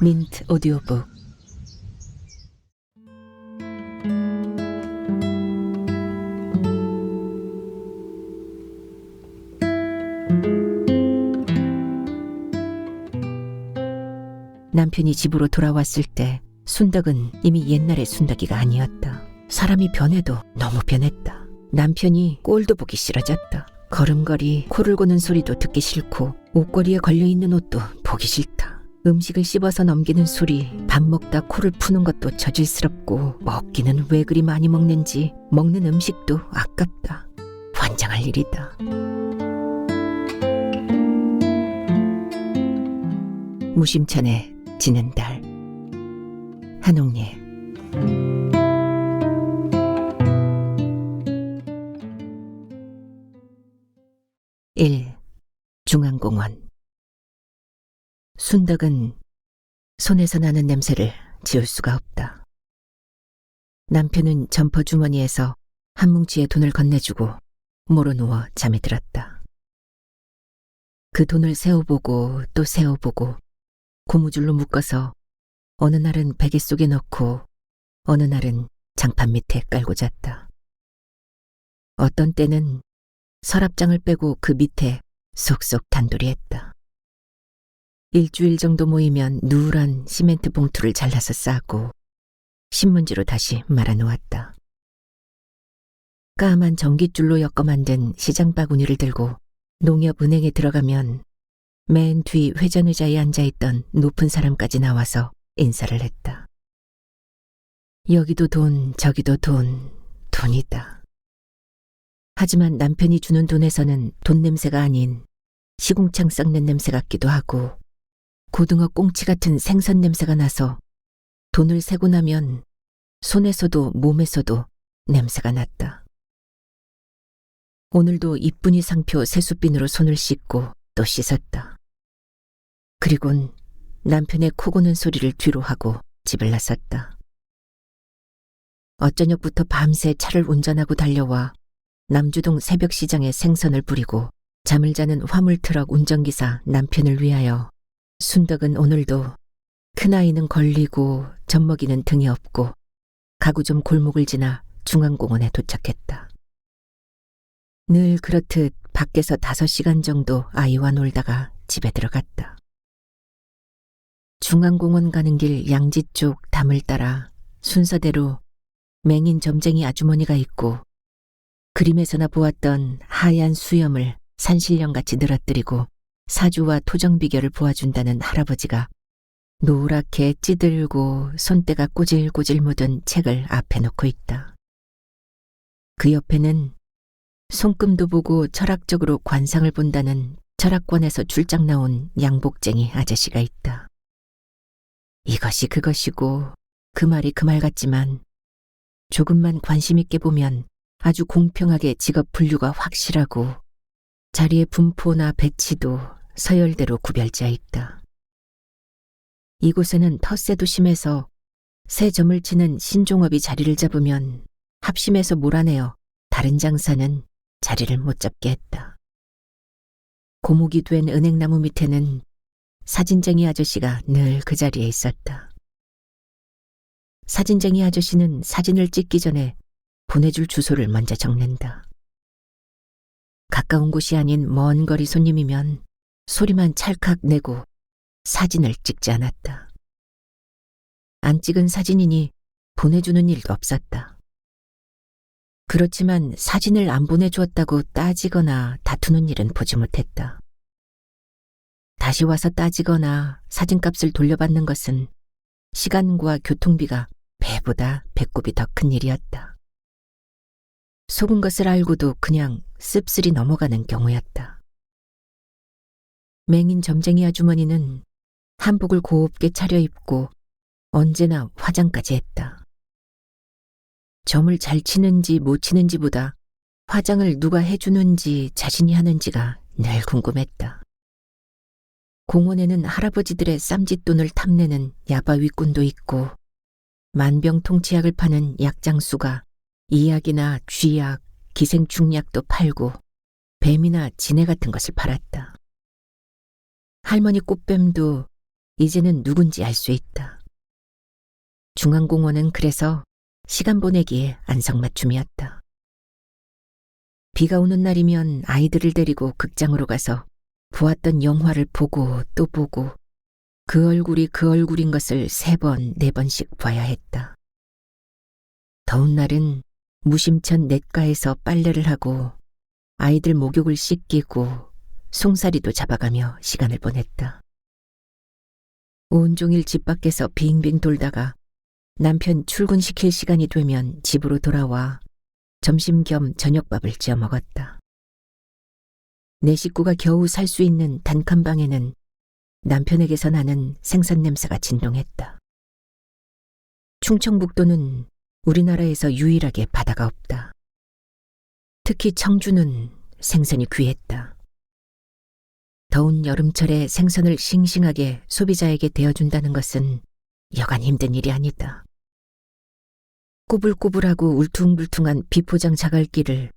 민트 오디오북. 남편이 집으로 돌아왔을 때 순덕은 이미 옛날의 순덕이가 아니었다. 사람이 변해도 너무 변했다. 남편이 꼴도 보기 싫어졌다. 걸음걸이, 코를 고는 소리도 듣기 싫고 옷걸이에 걸려있는 옷도 보기 싫다. 음식을 씹어서 넘기는 소리, 밥 먹다 코를 푸는 것도 저질스럽고 먹기는 왜 그리 많이 먹는지 먹는 음식도 아깝다. 환장할 일이다. 무심천에 지는 달. 한옥예. 1. 중앙공원. 순덕은 손에서 나는 냄새를 지울 수가 없다. 남편은 점퍼 주머니에서 한 뭉치의 돈을 건네주고 모로 누워 잠에 들었다. 그 돈을 세어보고 또 세어보고 고무줄로 묶어서 어느 날은 베개 속에 넣고 어느 날은 장판 밑에 깔고 잤다. 어떤 때는 서랍장을 빼고 그 밑에 속속 단돌이 했다. 일주일 정도 모이면 누런 시멘트 봉투를 잘라서 싸고 신문지로 다시 말아놓았다. 까만 전깃줄로 엮어 만든 시장 바구니를 들고 농협은행에 들어가면 맨 뒤 회전의자에 앉아있던 높은 사람까지 나와서 인사를 했다. 여기도 돈, 저기도 돈, 돈이다. 하지만 남편이 주는 돈에서는 돈 냄새가 아닌 시궁창 썩는 냄새 같기도 하고 고등어 꽁치 같은 생선 냄새가 나서 돈을 세고 나면 손에서도 몸에서도 냄새가 났다. 오늘도 이쁜이 상표 세숫빈으로 손을 씻고 또 씻었다. 그리곤 남편의 코 고는 소리를 뒤로 하고 집을 나섰다. 어저녁부터 밤새 차를 운전하고 달려와 남주동 새벽시장에 생선을 뿌리고 잠을 자는 화물트럭 운전기사 남편을 위하여 순덕은 오늘도 큰아이는 걸리고 젖먹이는 등이 없고 가구점 골목을 지나 중앙공원에 도착했다. 늘 그렇듯 밖에서 5시간 정도 아이와 놀다가 집에 들어갔다. 중앙공원 가는 길 양지 쪽 담을 따라 순서대로 맹인 점쟁이 아주머니가 있고 그림에서나 보았던 하얀 수염을 산신령같이 늘어뜨리고 사주와 토정 비결을 보아준다는 할아버지가 노랗게 찌들고 손때가 꼬질꼬질 묻은 책을 앞에 놓고 있다. 그 옆에는 손금도 보고 철학적으로 관상을 본다는 철학관에서 출장 나온 양복쟁이 아저씨가 있다. 이것이 그것이고 그 말이 그 말 같지만 조금만 관심 있게 보면 아주 공평하게 직업 분류가 확실하고 자리의 분포나 배치도 서열대로 구별되어 있다. 이곳에는 텃세도 심해서 새 점을 치는 신종업이 자리를 잡으면 합심해서 몰아내어 다른 장사는 자리를 못 잡게 했다. 고목이 된 은행나무 밑에는 사진쟁이 아저씨가 늘 그 자리에 있었다. 사진쟁이 아저씨는 사진을 찍기 전에 보내줄 주소를 먼저 적는다. 가까운 곳이 아닌 먼 거리 손님이면 소리만 찰칵 내고 사진을 찍지 않았다. 안 찍은 사진이니 보내주는 일도 없었다. 그렇지만 사진을 안 보내주었다고 따지거나 다투는 일은 보지 못했다. 다시 와서 따지거나 사진값을 돌려받는 것은 시간과 교통비가 배보다 배꼽이 더 큰 일이었다. 속은 것을 알고도 그냥 씁쓸히 넘어가는 경우였다. 맹인 점쟁이 아주머니는 한복을 곱게 차려입고 언제나 화장까지 했다. 점을 잘 치는지 못 치는지보다 화장을 누가 해주는지 자신이 하는지가 늘 궁금했다. 공원에는 할아버지들의 쌈짓돈을 탐내는 야바 윗꾼도 있고 만병통치약을 파는 약장수가 이약이나 쥐약, 기생충약도 팔고 뱀이나 지네 같은 것을 팔았다. 할머니 꽃뱀도 이제는 누군지 알 수 있다. 중앙공원은 그래서 시간 보내기에 안성맞춤이었다. 비가 오는 날이면 아이들을 데리고 극장으로 가서 보았던 영화를 보고 또 보고 그 얼굴이 그 얼굴인 것을 3번, 4번씩 봐야 했다. 더운 날은 무심천 냇가에서 빨래를 하고 아이들 목욕을 씻기고 송사리도 잡아가며 시간을 보냈다. 온종일 집 밖에서 빙빙 돌다가 남편 출근시킬 시간이 되면 집으로 돌아와 점심 겸 저녁밥을 지어 먹었다. 내 식구가 겨우 살 수 있는 단칸방에는 남편에게서 나는 생선 냄새가 진동했다. 충청북도는 우리나라에서 유일하게 바다가 없다. 특히 청주는 생선이 귀했다. 더운 여름철에 생선을 싱싱하게 소비자에게 대어준다는 것은 여간 힘든 일이 아니다. 꾸불꾸불하고 울퉁불퉁한 비포장 자갈길을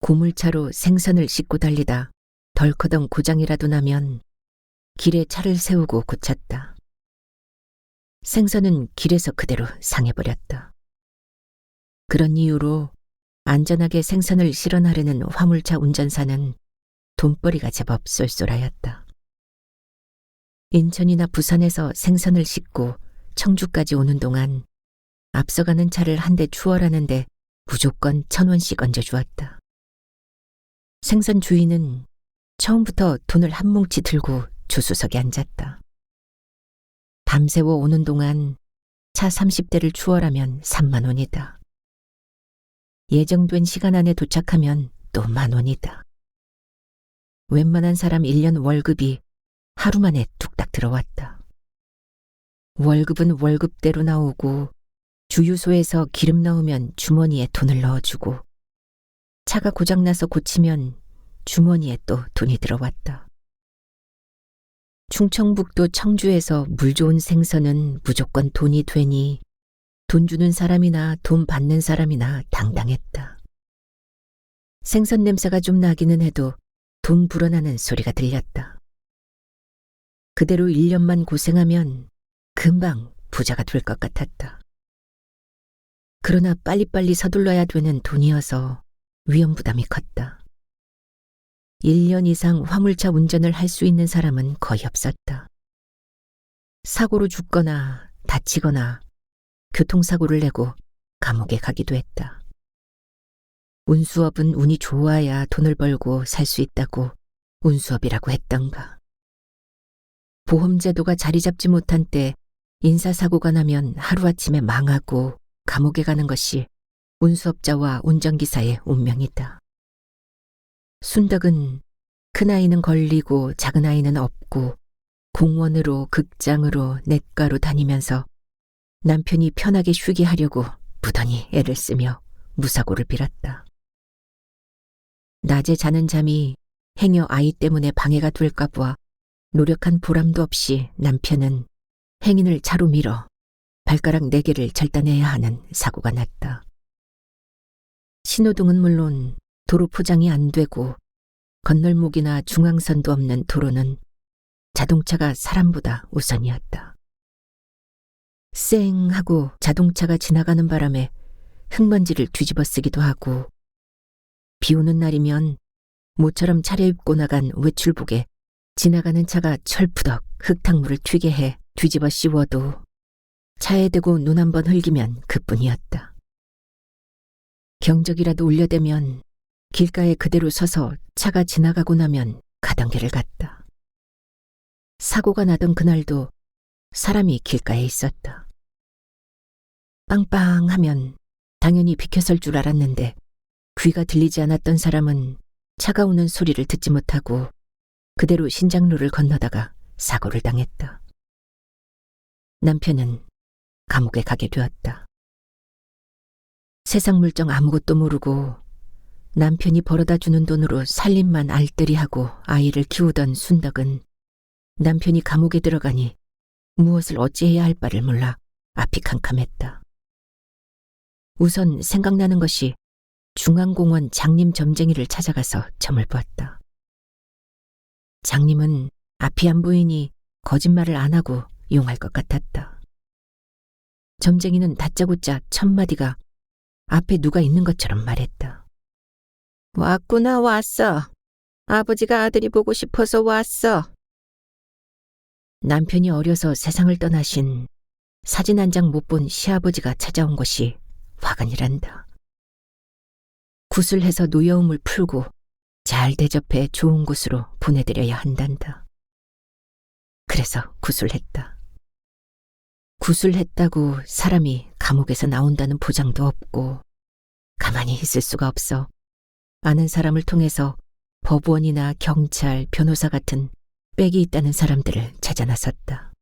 고물차로 생선을 싣고 달리다 덜커덩 고장이라도 나면 길에 차를 세우고 고쳤다. 생선은 길에서 그대로 상해버렸다. 그런 이유로 안전하게 생선을 실어 나르는 화물차 운전사는 돈벌이가 제법 쏠쏠하였다. 인천이나 부산에서 생선을 싣고 청주까지 오는 동안 앞서가는 차를 한 대 추월하는데 무조건 1,000원씩 얹어주었다. 생선 주인은 처음부터 돈을 한 뭉치 들고 조수석에 앉았다. 밤새워 오는 동안 차 30대를 추월하면 3만 원이다. 예정된 시간 안에 도착하면 또 10,000원이다. 웬만한 사람 1년 월급이 하루 만에 뚝딱 들어왔다. 월급은 월급대로 나오고 주유소에서 기름 넣으면 주머니에 돈을 넣어주고 차가 고장나서 고치면 주머니에 또 돈이 들어왔다. 충청북도 청주에서 물 좋은 생선은 무조건 돈이 되니 돈 주는 사람이나 돈 받는 사람이나 당당했다. 생선 냄새가 좀 나기는 해도 돈 불어나는 소리가 들렸다. 그대로 1년만 고생하면 금방 부자가 될 것 같았다. 그러나 빨리빨리 서둘러야 되는 돈이어서 위험부담이 컸다. 1년 이상 화물차 운전을 할 수 있는 사람은 거의 없었다. 사고로 죽거나 다치거나 교통사고를 내고 감옥에 가기도 했다. 운수업은 운이 좋아야 돈을 벌고 살 수 있다고 운수업이라고 했던가. 보험제도가 자리 잡지 못한 때 인사사고가 나면 하루아침에 망하고 감옥에 가는 것이 운수업자와 운전기사의 운명이다. 순덕은 큰아이는 걸리고 작은아이는 없고 공원으로 극장으로 냇가로 다니면서 남편이 편하게 쉬게 하려고 무던히 애를 쓰며 무사고를 빌었다. 낮에 자는 잠이 행여 아이 때문에 방해가 될까 봐 노력한 보람도 없이 남편은 행인을 차로 밀어 발가락 4개를 절단해야 하는 사고가 났다. 신호등은 물론 도로 포장이 안 되고 건널목이나 중앙선도 없는 도로는 자동차가 사람보다 우선이었다. 쌩 하고 자동차가 지나가는 바람에 흙먼지를 뒤집어 쓰기도 하고 비 오는 날이면 모처럼 차려입고 나간 외출복에 지나가는 차가 철푸덕 흙탕물을 튀게 해 뒤집어 씌워도 차에 대고 눈 한 번 흘기면 그뿐이었다. 경적이라도 울려대면 길가에 그대로 서서 차가 지나가고 나면 가던 길을 갔다. 사고가 나던 그날도 사람이 길가에 있었다. 빵빵하면 당연히 비켜설 줄 알았는데 귀가 들리지 않았던 사람은 차가 오는 소리를 듣지 못하고 그대로 신장로를 건너다가 사고를 당했다. 남편은 감옥에 가게 되었다. 세상 물정 아무것도 모르고 남편이 벌어다 주는 돈으로 살림만 알뜰히 하고 아이를 키우던 순덕은 남편이 감옥에 들어가니 무엇을 어찌해야 할 바를 몰라 앞이 캄캄했다. 우선 생각나는 것이 중앙공원 장님 점쟁이를 찾아가서 점을 보았다. 장님은 앞이 안 보이니 거짓말을 안 하고 용할 것 같았다. 점쟁이는 다짜고짜 첫마디가 앞에 누가 있는 것처럼 말했다. 왔구나, 왔어. 아버지가 아들이 보고 싶어서 왔어. 남편이 어려서 세상을 떠나신 사진 한 장 못 본 시아버지가 찾아온 것이 화관이란다. 구슬해서 노여움을 풀고 잘 대접해 좋은 곳으로 보내드려야 한단다. 그래서 구슬했다. 구슬했다고 사람이 감옥에서 나온다는 보장도 없고 가만히 있을 수가 없어 아는 사람을 통해서 법원이나 경찰, 변호사 같은 빽이 있다는 사람들을 찾아 나섰다.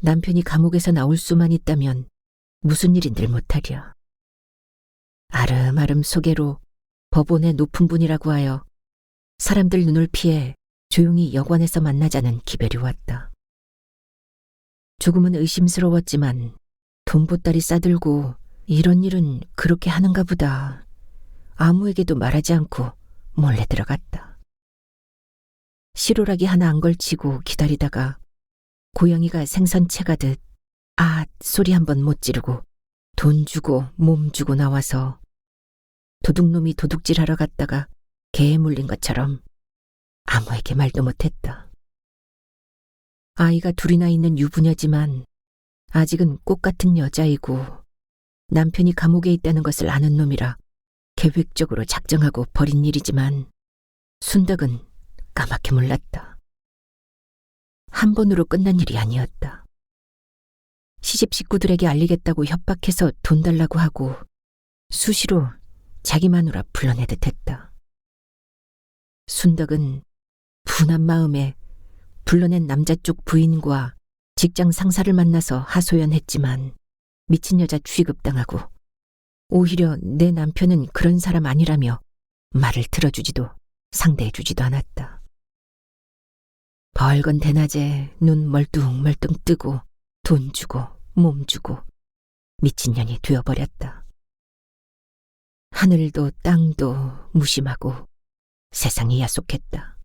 남편이 감옥에서 나올 수만 있다면 무슨 일인들 못하랴. 아름아름 소개로 법원의 높은 분이라고 하여 사람들 눈을 피해 조용히 여관에서 만나자는 기별이 왔다. 조금은 의심스러웠지만 돈 보따리 싸들고 이런 일은 그렇게 하는가 보다. 아무에게도 말하지 않고 몰래 들어갔다. 실오라기 하나 안 걸치고 기다리다가 고양이가 생선채 가듯 아 소리 한번 못 지르고 돈 주고 몸 주고 나와서 도둑놈이 도둑질하러 갔다가 개에 물린 것처럼 아무에게 말도 못했다. 아이가 둘이나 있는 유부녀지만 아직은 꽃 같은 여자이고 남편이 감옥에 있다는 것을 아는 놈이라 계획적으로 작정하고 벌인 일이지만 순덕은 까맣게 몰랐다. 한 번으로 끝난 일이 아니었다. 시집 식구들에게 알리겠다고 협박해서 돈 달라고 하고 수시로 자기 마누라 불러내듯 했다. 순덕은 분한 마음에 불러낸 남자 쪽 부인과 직장 상사를 만나서 하소연했지만 미친 여자 취급당하고 오히려 내 남편은 그런 사람 아니라며 말을 들어주지도 상대해주지도 않았다. 벌건 대낮에 눈 멀뚱멀뚱 뜨고 돈 주고 몸 주고 미친년이 되어버렸다. 하늘도 땅도 무심하고 세상이 야속했다.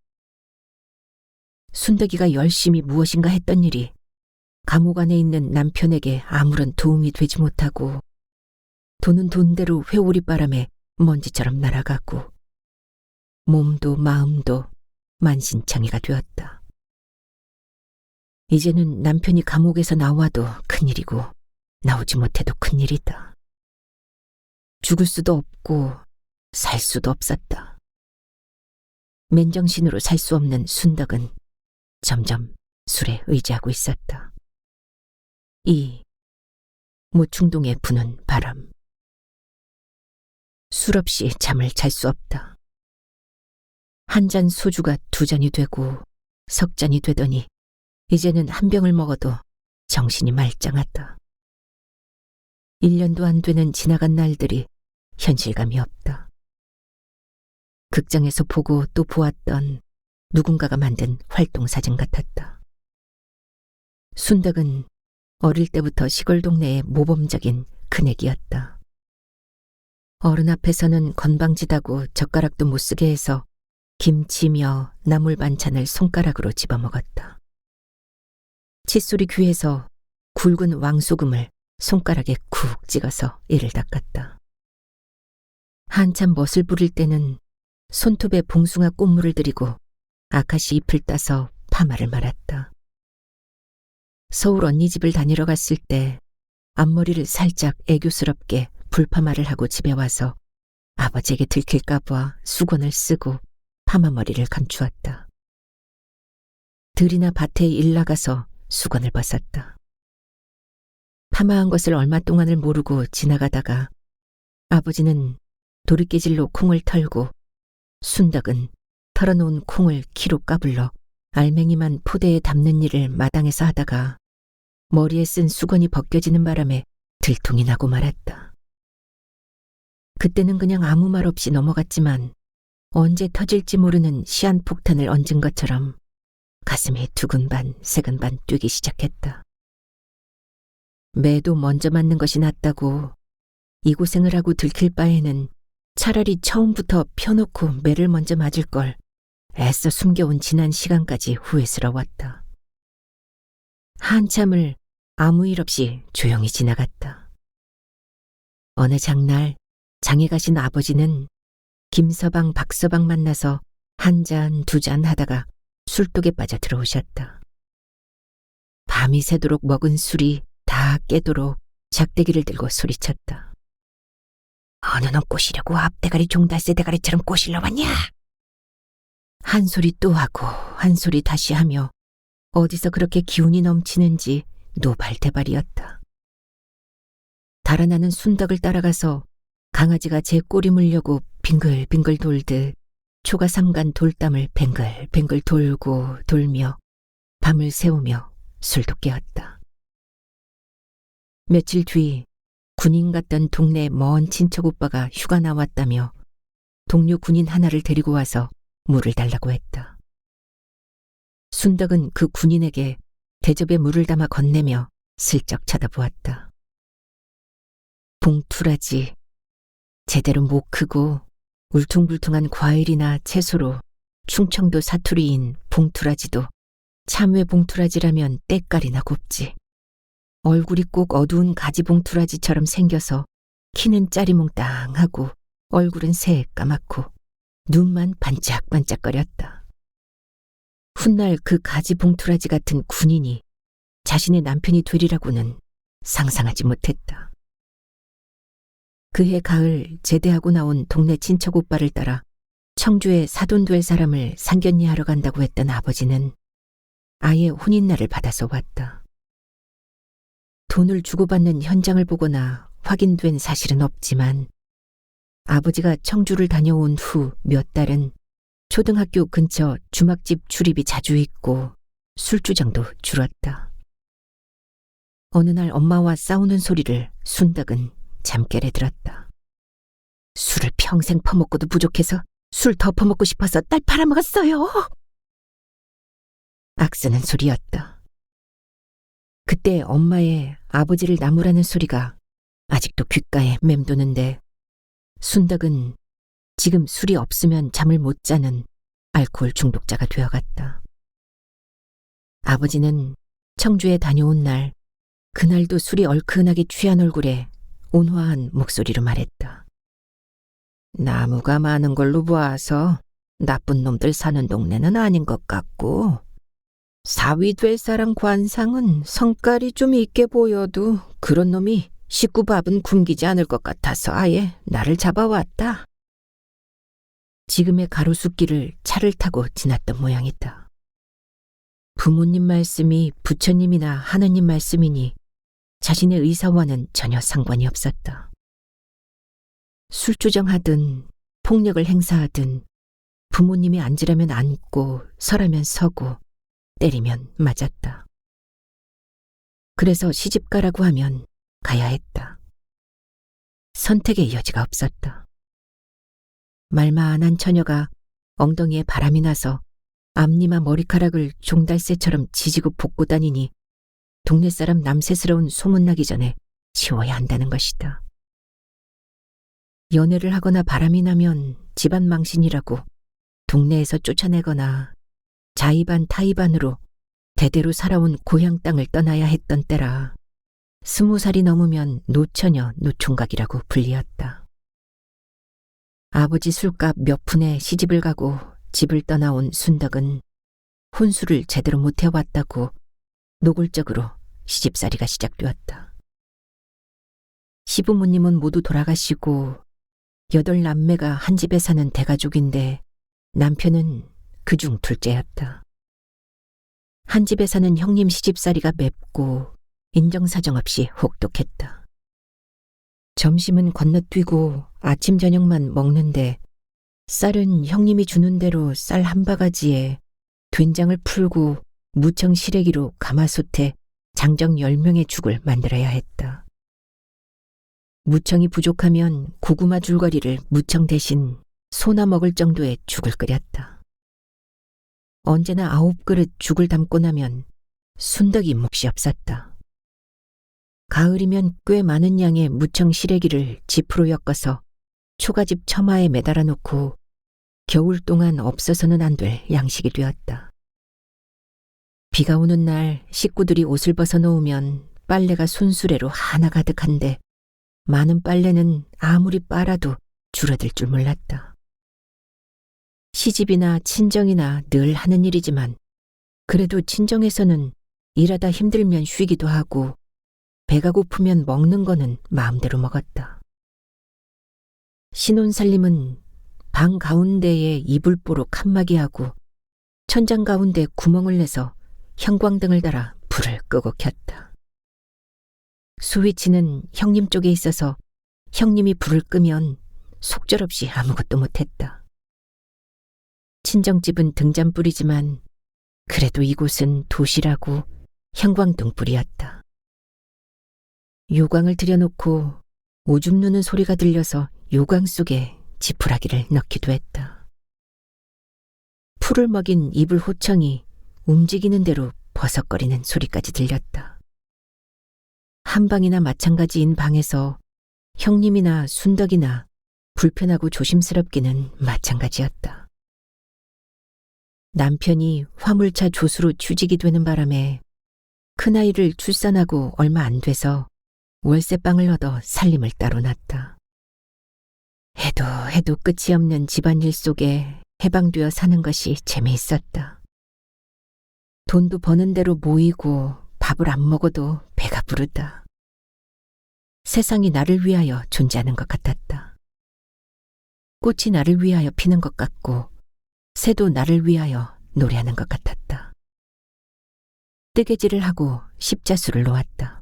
순덕이가 열심히 무엇인가 했던 일이 감옥 안에 있는 남편에게 아무런 도움이 되지 못하고 돈은 돈대로 회오리바람에 먼지처럼 날아가고 몸도 마음도 만신창이가 되었다. 이제는 남편이 감옥에서 나와도 큰일이고 나오지 못해도 큰일이다. 죽을 수도 없고 살 수도 없었다. 맨정신으로 살 수 없는 순덕은 점점 술에 의지하고 있었다. 이 모충동에 부는 바람. 술 없이 잠을 잘 수 없다. 한 잔 소주가 두 잔이 되고 석 잔이 되더니 이제는 한 병을 먹어도 정신이 말짱하다. 1년도 안 되는 지나간 날들이 현실감이 없다. 극장에서 보고 또 보았던 누군가가 만든 활동사진 같았다. 순덕은 어릴 때부터 시골 동네의 모범적인 큰애기였다. 어른 앞에서는 건방지다고 젓가락도 못 쓰게 해서 김치며 나물 반찬을 손가락으로 집어먹었다. 칫솔이 귀해서 굵은 왕소금을 손가락에 쿡 찍어서 이를 닦았다. 한참 멋을 부릴 때는 손톱에 봉숭아 꽃물을 들이고 아카시 잎을 따서 파마를 말았다. 서울 언니 집을 다니러 갔을 때 앞머리를 살짝 애교스럽게 불파마를 하고 집에 와서 아버지에게 들킬까 봐 수건을 쓰고 파마머리를 감추었다. 들이나 밭에 일 나가서 수건을 벗었다. 파마한 것을 얼마 동안을 모르고 지나가다가 아버지는 도리깨질로 콩을 털고 순덕은 털어놓은 콩을 키로 까불러 알맹이만 포대에 담는 일을 마당에서 하다가 머리에 쓴 수건이 벗겨지는 바람에 들통이 나고 말았다. 그때는 그냥 아무 말 없이 넘어갔지만 언제 터질지 모르는 시한폭탄을 얹은 것처럼 가슴이 두근반 세근반 뛰기 시작했다. 매도 먼저 맞는 것이 낫다고 이 고생을 하고 들킬 바에는 차라리 처음부터 펴놓고 매를 먼저 맞을 걸 애써 숨겨온 지난 시간까지 후회스러웠다. 한참을 아무 일 없이 조용히 지나갔다. 어느 장날 장에 가신 아버지는 김서방, 박서방 만나서 한 잔, 두 잔 하다가 술독에 빠져 들어오셨다. 밤이 새도록 먹은 술이 다 깨도록 작대기를 들고 소리쳤다. 어느 놈 꼬시려고 앞대가리 종달새 대가리처럼 꼬실러 왔냐? 한 소리 또 하고 한 소리 다시 하며 어디서 그렇게 기운이 넘치는지 노발대발이었다. 달아나는 순덕을 따라가서 강아지가 제 꼬리 물려고 빙글빙글 돌듯 초가 삼간 돌담을 뱅글뱅글 돌고 돌며 밤을 새우며 술도 깨었다. 며칠 뒤 군인 같던 동네 먼 친척 오빠가 휴가 나왔다며 동료 군인 하나를 데리고 와서 물을 달라고 했다. 순덕은 그 군인에게 대접에 물을 담아 건네며 슬쩍 쳐다보았다. 봉투라지, 제대로 못 크고 울퉁불퉁한 과일이나 채소로 충청도 사투리인 봉투라지도 참외 봉투라지라면 때깔이나 곱지. 얼굴이 꼭 어두운 가지 봉투라지처럼 생겨서 키는 짜리몽땅하고 얼굴은 새까맣고 눈만 반짝반짝거렸다. 훗날 그 가지 봉투라지 같은 군인이 자신의 남편이 되리라고는 상상하지 못했다. 그해 가을 제대하고 나온 동네 친척 오빠를 따라 청주에 사돈 될 사람을 상견례하러 간다고 했던 아버지는 아예 혼인날을 받아서 왔다. 돈을 주고받는 현장을 보거나 확인된 사실은 없지만 아버지가 청주를 다녀온 후 몇 달은 초등학교 근처 주막집 출입이 자주 있고 술주정도 줄었다. 어느 날 엄마와 싸우는 소리를 순덕은 잠결에 들었다. 술을 평생 퍼먹고도 부족해서 술 더 퍼먹고 싶어서 딸 팔아먹었어요. 악쓰는 소리였다. 그때 엄마의 아버지를 나무라는 소리가 아직도 귓가에 맴도는데 순덕은 지금 술이 없으면 잠을 못 자는 알코올 중독자가 되어갔다. 아버지는 청주에 다녀온 날 그날도 술이 얼큰하게 취한 얼굴에 온화한 목소리로 말했다. 나무가 많은 걸로 보아서 나쁜 놈들 사는 동네는 아닌 것 같고 사위 될 사람 관상은 성깔이 좀 있게 보여도 그런 놈이 식구 밥은 굶기지 않을 것 같아서 아예 나를 잡아왔다. 지금의 가로수길을 차를 타고 지났던 모양이다. 부모님 말씀이 부처님이나 하느님 말씀이니 자신의 의사와는 전혀 상관이 없었다. 술주정하든 폭력을 행사하든 부모님이 앉으라면 앉고 서라면 서고 때리면 맞았다. 그래서 시집가라고 하면 가야 했다. 선택의 여지가 없었다. 말만한 처녀가 엉덩이에 바람이 나서 앞니와 머리카락을 종달새처럼 지지고 볶고 다니니 동네 사람 남새스러운 소문나기 전에 치워야 한다는 것이다. 연애를 하거나 바람이 나면 집안 망신이라고 동네에서 쫓아내거나 자의반 타의반으로 대대로 살아온 고향 땅을 떠나야 했던 때라 20살이 넘으면 노처녀 노총각이라고 불리었다. 아버지 술값 몇 푼에 시집을 가고 집을 떠나온 순덕은 혼수를 제대로 못 해왔다고 노골적으로 시집살이가 시작되었다. 시부모님은 모두 돌아가시고 8남매가 한 집에 사는 대가족인데 남편은 그중 둘째였다. 한 집에 사는 형님 시집살이가 맵고 인정사정 없이 혹독했다. 점심은 건너뛰고 아침 저녁만 먹는데 쌀은 형님이 주는 대로 쌀 한 바가지에 된장을 풀고 무청 시래기로 가마솥에 장정 10명의 죽을 만들어야 했다. 무청이 부족하면 고구마 줄거리를 무청 대신 소나 먹을 정도의 죽을 끓였다. 언제나 9그릇 죽을 담고 나면 순덕이 몫이 없었다. 가을이면 꽤 많은 양의 무청 시래기를 지프로 엮어서 초가집 처마에 매달아 놓고 겨울 동안 없어서는 안 될 양식이 되었다. 비가 오는 날 식구들이 옷을 벗어 놓으면 빨래가 손수레로 하나 가득한데 많은 빨래는 아무리 빨아도 줄어들 줄 몰랐다. 시집이나 친정이나 늘 하는 일이지만 그래도 친정에서는 일하다 힘들면 쉬기도 하고 배가 고프면 먹는 거는 마음대로 먹었다. 신혼살림은 방 가운데에 이불보로 칸막이 하고 천장 가운데 구멍을 내서 형광등을 달아 불을 끄고 켰다. 스위치는 형님 쪽에 있어서 형님이 불을 끄면 속절없이 아무것도 못했다. 친정집은 등잔불이지만 그래도 이곳은 도시라고 형광등불이었다. 요광을 들여놓고 오줌 누는 소리가 들려서 요광 속에 지푸라기를 넣기도 했다. 풀을 먹인 이불 호청이 움직이는 대로 버석거리는 소리까지 들렸다. 한방이나 마찬가지인 방에서 형님이나 순덕이나 불편하고 조심스럽기는 마찬가지였다. 남편이 화물차 조수로 취직이 되는 바람에 큰아이를 출산하고 얼마 안 돼서 월세방을 얻어 살림을 따로 놨다. 해도 끝이 없는 집안일 속에 해방되어 사는 것이 재미있었다. 돈도 버는 대로 모이고 밥을 안 먹어도 배가 부르다. 세상이 나를 위하여 존재하는 것 같았다. 꽃이 나를 위하여 피는 것 같고 새도 나를 위하여 노래하는 것 같았다. 뜨개질을 하고 십자수를 놓았다.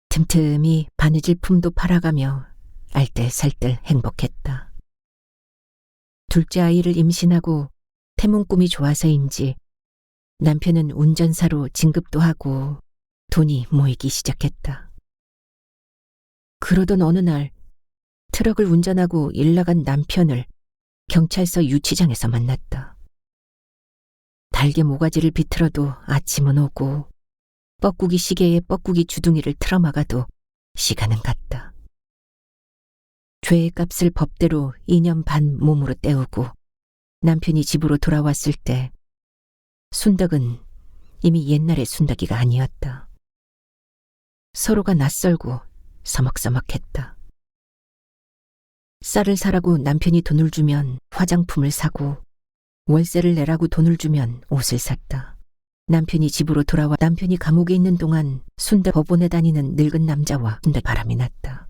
틈틈이 바느질 품도 팔아가며 알뜰살뜰 행복했다. 둘째 아이를 임신하고 태몽 꿈이 좋아서인지 남편은 운전사로 진급도 하고 돈이 모이기 시작했다. 그러던 어느 날 트럭을 운전하고 일 나간 남편을 경찰서 유치장에서 만났다. 달개 모가지를 비틀어도 아침은 오고 뻐꾸기 시계에 뻐꾸기 주둥이를 틀어막아도 시간은 갔다. 죄의 값을 법대로 2년 반 몸으로 때우고 남편이 집으로 돌아왔을 때 순덕은 이미 옛날의 순덕이가 아니었다. 서로가 낯설고 서먹서먹했다. 쌀을 사라고 남편이 돈을 주면 화장품을 사고 월세를 내라고 돈을 주면 옷을 샀다. 남편이 집으로 돌아와 남편이 감옥에 있는 동안 순덕 법원에 다니는 늙은 남자와 순덕 바람이 났다.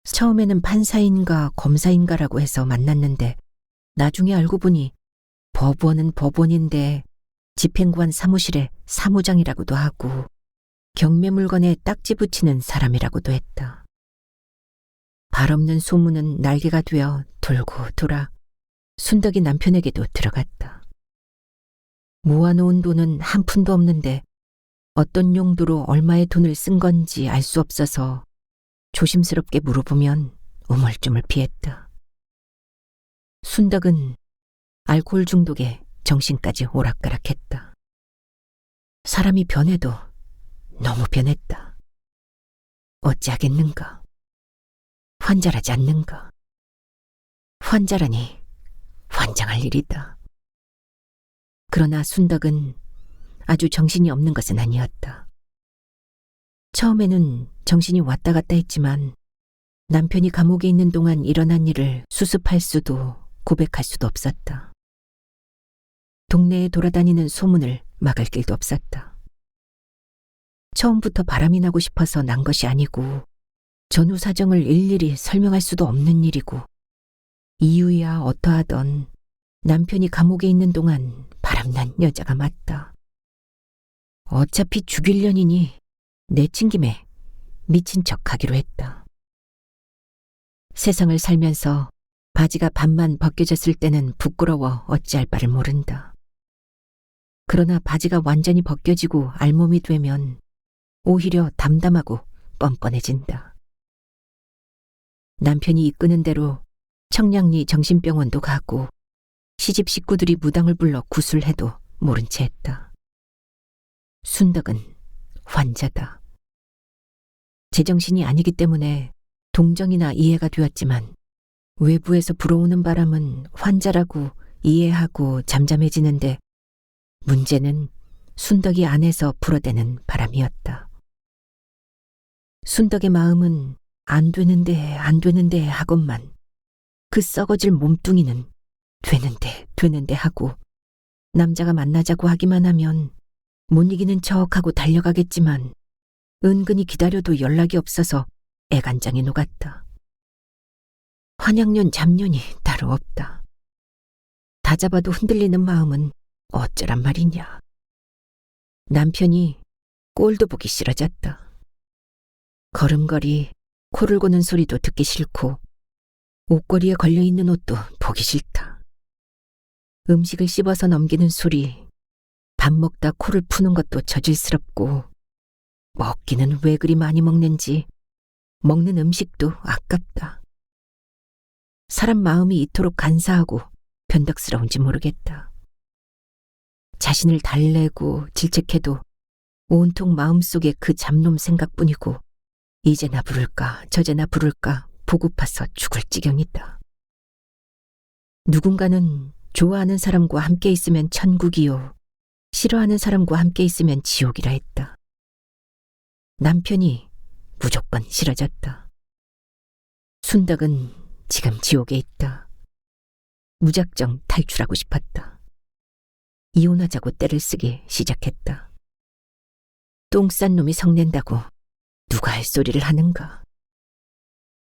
처음에는 판사인가 검사인가라고 해서 만났는데 나중에 알고 보니 법원은 법원인데 집행관 사무실에 사무장이라고도 하고 경매 물건에 딱지 붙이는 사람이라고도 했다. 발 없는 소문은 날개가 되어 돌고 돌아 순덕이 남편에게도 들어갔다. 모아놓은 돈은 한 푼도 없는데 어떤 용도로 얼마의 돈을 쓴 건지 알 수 없어서 조심스럽게 물어보면 우물쭈물 피했다. 순덕은 알코올 중독에 정신까지 오락가락했다. 사람이 변해도 너무 변했다. 어찌하겠는가? 환자라지 않는가? 환자라니 환장할 일이다. 그러나 순덕은 아주 정신이 없는 것은 아니었다. 처음에는 정신이 왔다 갔다 했지만 남편이 감옥에 있는 동안 일어난 일을 수습할 수도 고백할 수도 없었다. 동네에 돌아다니는 소문을 막을 길도 없었다. 처음부터 바람이 나고 싶어서 난 것이 아니고 전후 사정을 일일이 설명할 수도 없는 일이고 이유야 어떠하던 남편이 감옥에 있는 동안 바람난 여자가 맞다. 어차피 죽일 년이니 내친 김에 미친 척하기로 했다. 세상을 살면서 바지가 반만 벗겨졌을 때는 부끄러워 어찌할 바를 모른다. 그러나 바지가 완전히 벗겨지고 알몸이 되면 오히려 담담하고 뻔뻔해진다. 남편이 이끄는 대로 청량리 정신병원도 가고 시집 식구들이 무당을 불러 구술해도 모른 채 했다. 순덕은 환자다. 제정신이 아니기 때문에 동정이나 이해가 되었지만 외부에서 불어오는 바람은 환자라고 이해하고 잠잠해지는데 문제는 순덕이 안에서 불어대는 바람이었다. 순덕의 마음은 안 되는데 하건만 그 썩어질 몸뚱이는 되는데 하고 남자가 만나자고 하기만 하면 못 이기는 척하고 달려가겠지만 은근히 기다려도 연락이 없어서 애간장이 녹았다. 환양년 잡년이 따로 없다. 다 잡아도 흔들리는 마음은 어쩌란 말이냐. 남편이 꼴도 보기 싫어졌다. 걸음걸이, 코를 고는 소리도 듣기 싫고 옷걸이에 걸려있는 옷도 보기 싫다. 음식을 씹어서 넘기는 소리, 밥 먹다 코를 푸는 것도 저질스럽고 먹기는 왜 그리 많이 먹는지 먹는 음식도 아깝다. 사람 마음이 이토록 간사하고 변덕스러운지 모르겠다. 자신을 달래고 질책해도 온통 마음속에 그 잡놈 생각뿐이고 이제나 부를까 저제나 부를까 보고파서 죽을 지경이다. 누군가는 좋아하는 사람과 함께 있으면 천국이요 싫어하는 사람과 함께 있으면 지옥이라 했다. 남편이 무조건 싫어졌다. 순덕은 지금 지옥에 있다. 무작정 탈출하고 싶었다. 이혼하자고 떼를 쓰기 시작했다. 똥 싼 놈이 성낸다고 누가 할 소리를 하는가.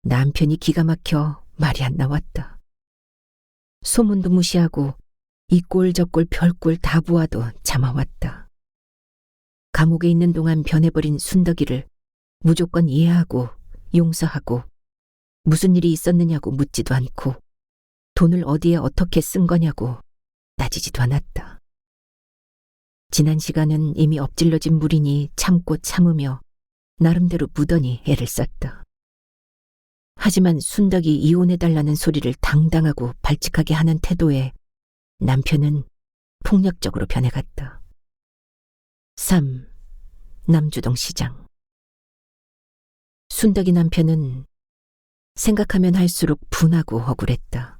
남편이 기가 막혀 말이 안 나왔다. 소문도 무시하고 이 꼴 저 꼴 별꼴 다 보아도 참아왔다. 감옥에 있는 동안 변해버린 순덕이를 무조건 이해하고 용서하고 무슨 일이 있었느냐고 묻지도 않고 돈을 어디에 어떻게 쓴 거냐고 따지지도 않았다. 지난 시간은 이미 엎질러진 물이니 참고 참으며 나름대로 무던히 애를 썼다. 하지만 순덕이 이혼해달라는 소리를 당당하고 발칙하게 하는 태도에 남편은 폭력적으로 변해갔다. 3. 남주동 시장. 순덕이 남편은 생각하면 할수록 분하고 억울했다.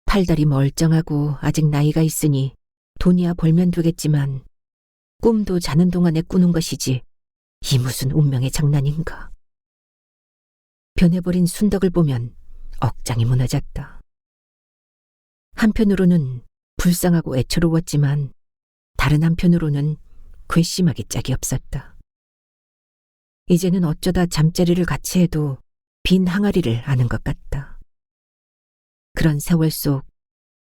팔다리 멀쩡하고 아직 나이가 있으니 돈이야 벌면 되겠지만 꿈도 자는 동안에 꾸는 것이지 이 무슨 운명의 장난인가. 변해버린 순덕을 보면 억장이 무너졌다. 한편으로는 불쌍하고 애처로웠지만 다른 한편으로는 괘씸하기 짝이 없었다. 이제는 어쩌다 잠자리를 같이 해도 빈 항아리를 아는 것 같다. 그런 세월 속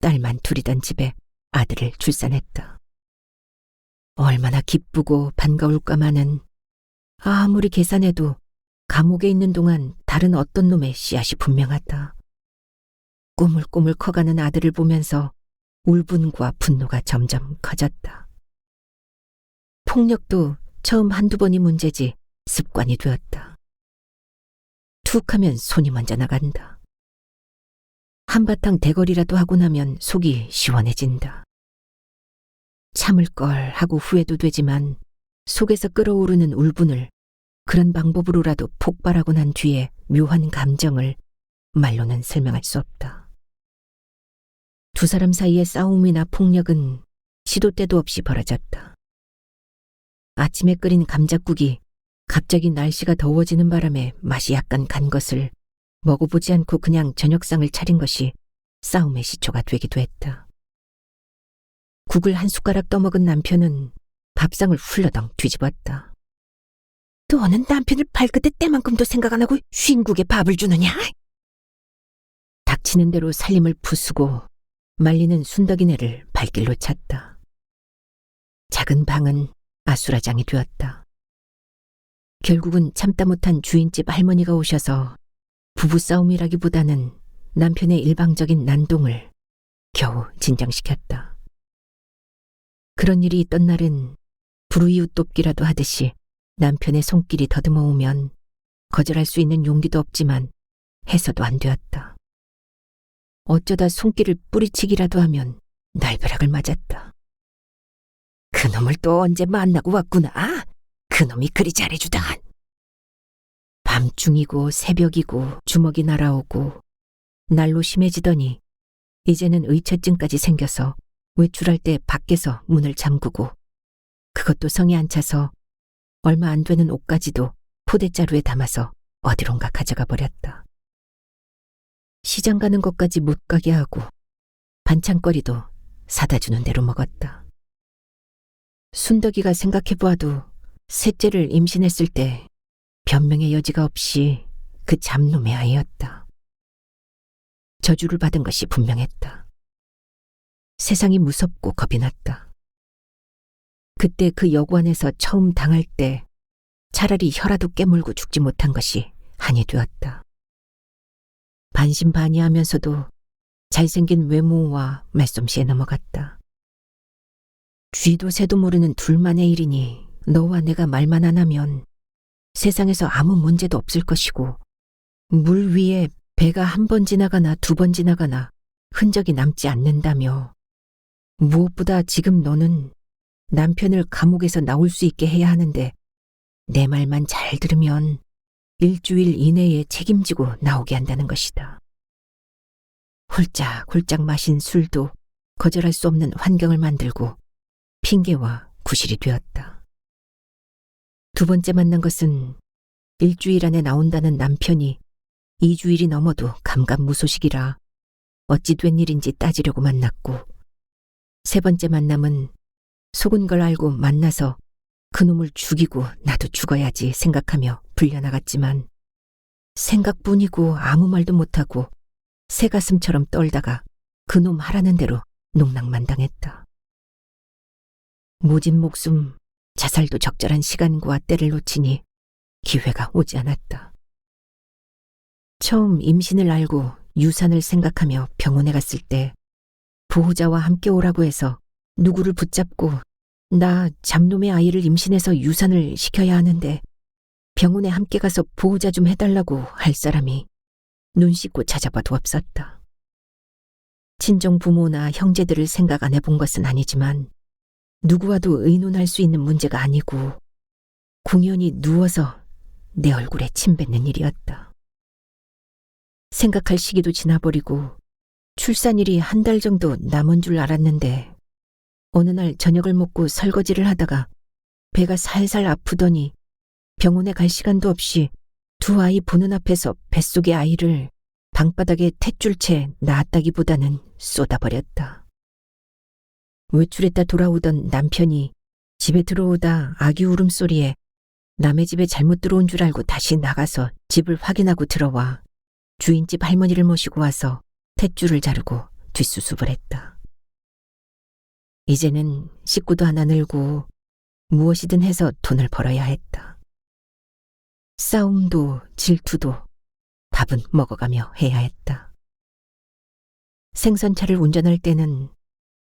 딸만 둘이던 집에 아들을 출산했다. 얼마나 기쁘고 반가울까마는 아무리 계산해도 감옥에 있는 동안 다른 어떤 놈의 씨앗이 분명하다. 꾸물꾸물 커가는 아들을 보면서 울분과 분노가 점점 커졌다. 폭력도 처음 한두 번이 문제지 습관이 되었다. 툭 하면 손이 먼저 나간다. 한바탕 대거리라도 하고 나면 속이 시원해진다. 참을 걸 하고 후회도 되지만 속에서 끓어오르는 울분을 그런 방법으로라도 폭발하고 난 뒤에 묘한 감정을 말로는 설명할 수 없다. 두 사람 사이의 싸움이나 폭력은 시도 때도 없이 벌어졌다. 아침에 끓인 감잣국이 갑자기 날씨가 더워지는 바람에 맛이 약간 간 것을 먹어보지 않고 그냥 저녁상을 차린 것이 싸움의 시초가 되기도 했다. 국을 한 숟가락 떠먹은 남편은 밥상을 훌러덩 뒤집었다. 너는 남편을 발끝에 때만큼도 생각 안 하고 쉰국에 밥을 주느냐? 닥치는 대로 살림을 부수고 말리는 순덕이네를 발길로 찼다. 작은 방은 아수라장이 되었다. 결국은 참다 못한 주인집 할머니가 오셔서 부부싸움이라기보다는 남편의 일방적인 난동을 겨우 진정시켰다. 그런 일이 있던 날은 불우이웃 돕기라도 하듯이 남편의 손길이 더듬어 오면 거절할 수 있는 용기도 없지만 해서도 안 되었다. 어쩌다 손길을 뿌리치기라도 하면 날벼락을 맞았다. 그놈을 또 언제 만나고 왔구나. 그놈이 그리 잘해주다간. 밤중이고 새벽이고 주먹이 날아오고 날로 심해지더니 이제는 의처증까지 생겨서 외출할 때 밖에서 문을 잠그고 그것도 성에 안 차서 얼마 안 되는 옷까지도 포대자루에 담아서 어디론가 가져가 버렸다. 시장 가는 것까지 못 가게 하고 반찬거리도 사다 주는 대로 먹었다. 순덕이가 생각해보아도 셋째를 임신했을 때 변명의 여지가 없이 그 잡놈의 아이였다. 저주를 받은 것이 분명했다. 세상이 무섭고 겁이 났다. 그때 그 여관에서 처음 당할 때 차라리 혀라도 깨물고 죽지 못한 것이 한이 되었다. 반신반의하면서도 잘생긴 외모와 말솜씨에 넘어갔다. 쥐도 새도 모르는 둘만의 일이니 너와 내가 말만 안 하면 세상에서 아무 문제도 없을 것이고 물 위에 배가 한 번 지나가나 두 번 지나가나 흔적이 남지 않는다며 무엇보다 지금 너는 남편을 감옥에서 나올 수 있게 해야 하는데 내 말만 잘 들으면 일주일 이내에 책임지고 나오게 한다는 것이다. 홀짝홀짝 마신 술도 거절할 수 없는 환경을 만들고 핑계와 구실이 되었다. 두 번째 만난 것은 일주일 안에 나온다는 남편이 2주일이 넘어도 감감무소식이라 어찌 된 일인지 따지려고 만났고, 세 번째 만남은 속은 걸 알고 만나서 그놈을 죽이고 나도 죽어야지 생각하며 불려나갔지만 생각뿐이고 아무 말도 못하고 새가슴처럼 떨다가 그놈 하라는 대로 농락만당했다. 모진 목숨, 자살도 적절한 시간과 때를 놓치니 기회가 오지 않았다. 처음 임신을 알고 유산을 생각하며 병원에 갔을 때 보호자와 함께 오라고 해서 누구를 붙잡고 나 잡놈의 아이를 임신해서 유산을 시켜야 하는데 병원에 함께 가서 보호자 좀 해달라고 할 사람이 눈 씻고 찾아봐도 없었다. 친정 부모나 형제들을 생각 안 해본 것은 아니지만 누구와도 의논할 수 있는 문제가 아니고 공연히 누워서 내 얼굴에 침 뱉는 일이었다. 생각할 시기도 지나버리고 출산일이 한 달 정도 남은 줄 알았는데 어느 날 저녁을 먹고 설거지를 하다가 배가 살살 아프더니 병원에 갈 시간도 없이 두 아이 보는 앞에서 뱃속의 아이를 방바닥에 탯줄 채 낳았다기보다는 쏟아버렸다. 외출했다 돌아오던 남편이 집에 들어오다 아기 울음소리에 남의 집에 잘못 들어온 줄 알고 다시 나가서 집을 확인하고 들어와 주인집 할머니를 모시고 와서 탯줄을 자르고 뒷수습을 했다. 이제는 식구도 하나 늘고 무엇이든 해서 돈을 벌어야 했다. 싸움도 질투도 밥은 먹어가며 해야 했다. 생선차를 운전할 때는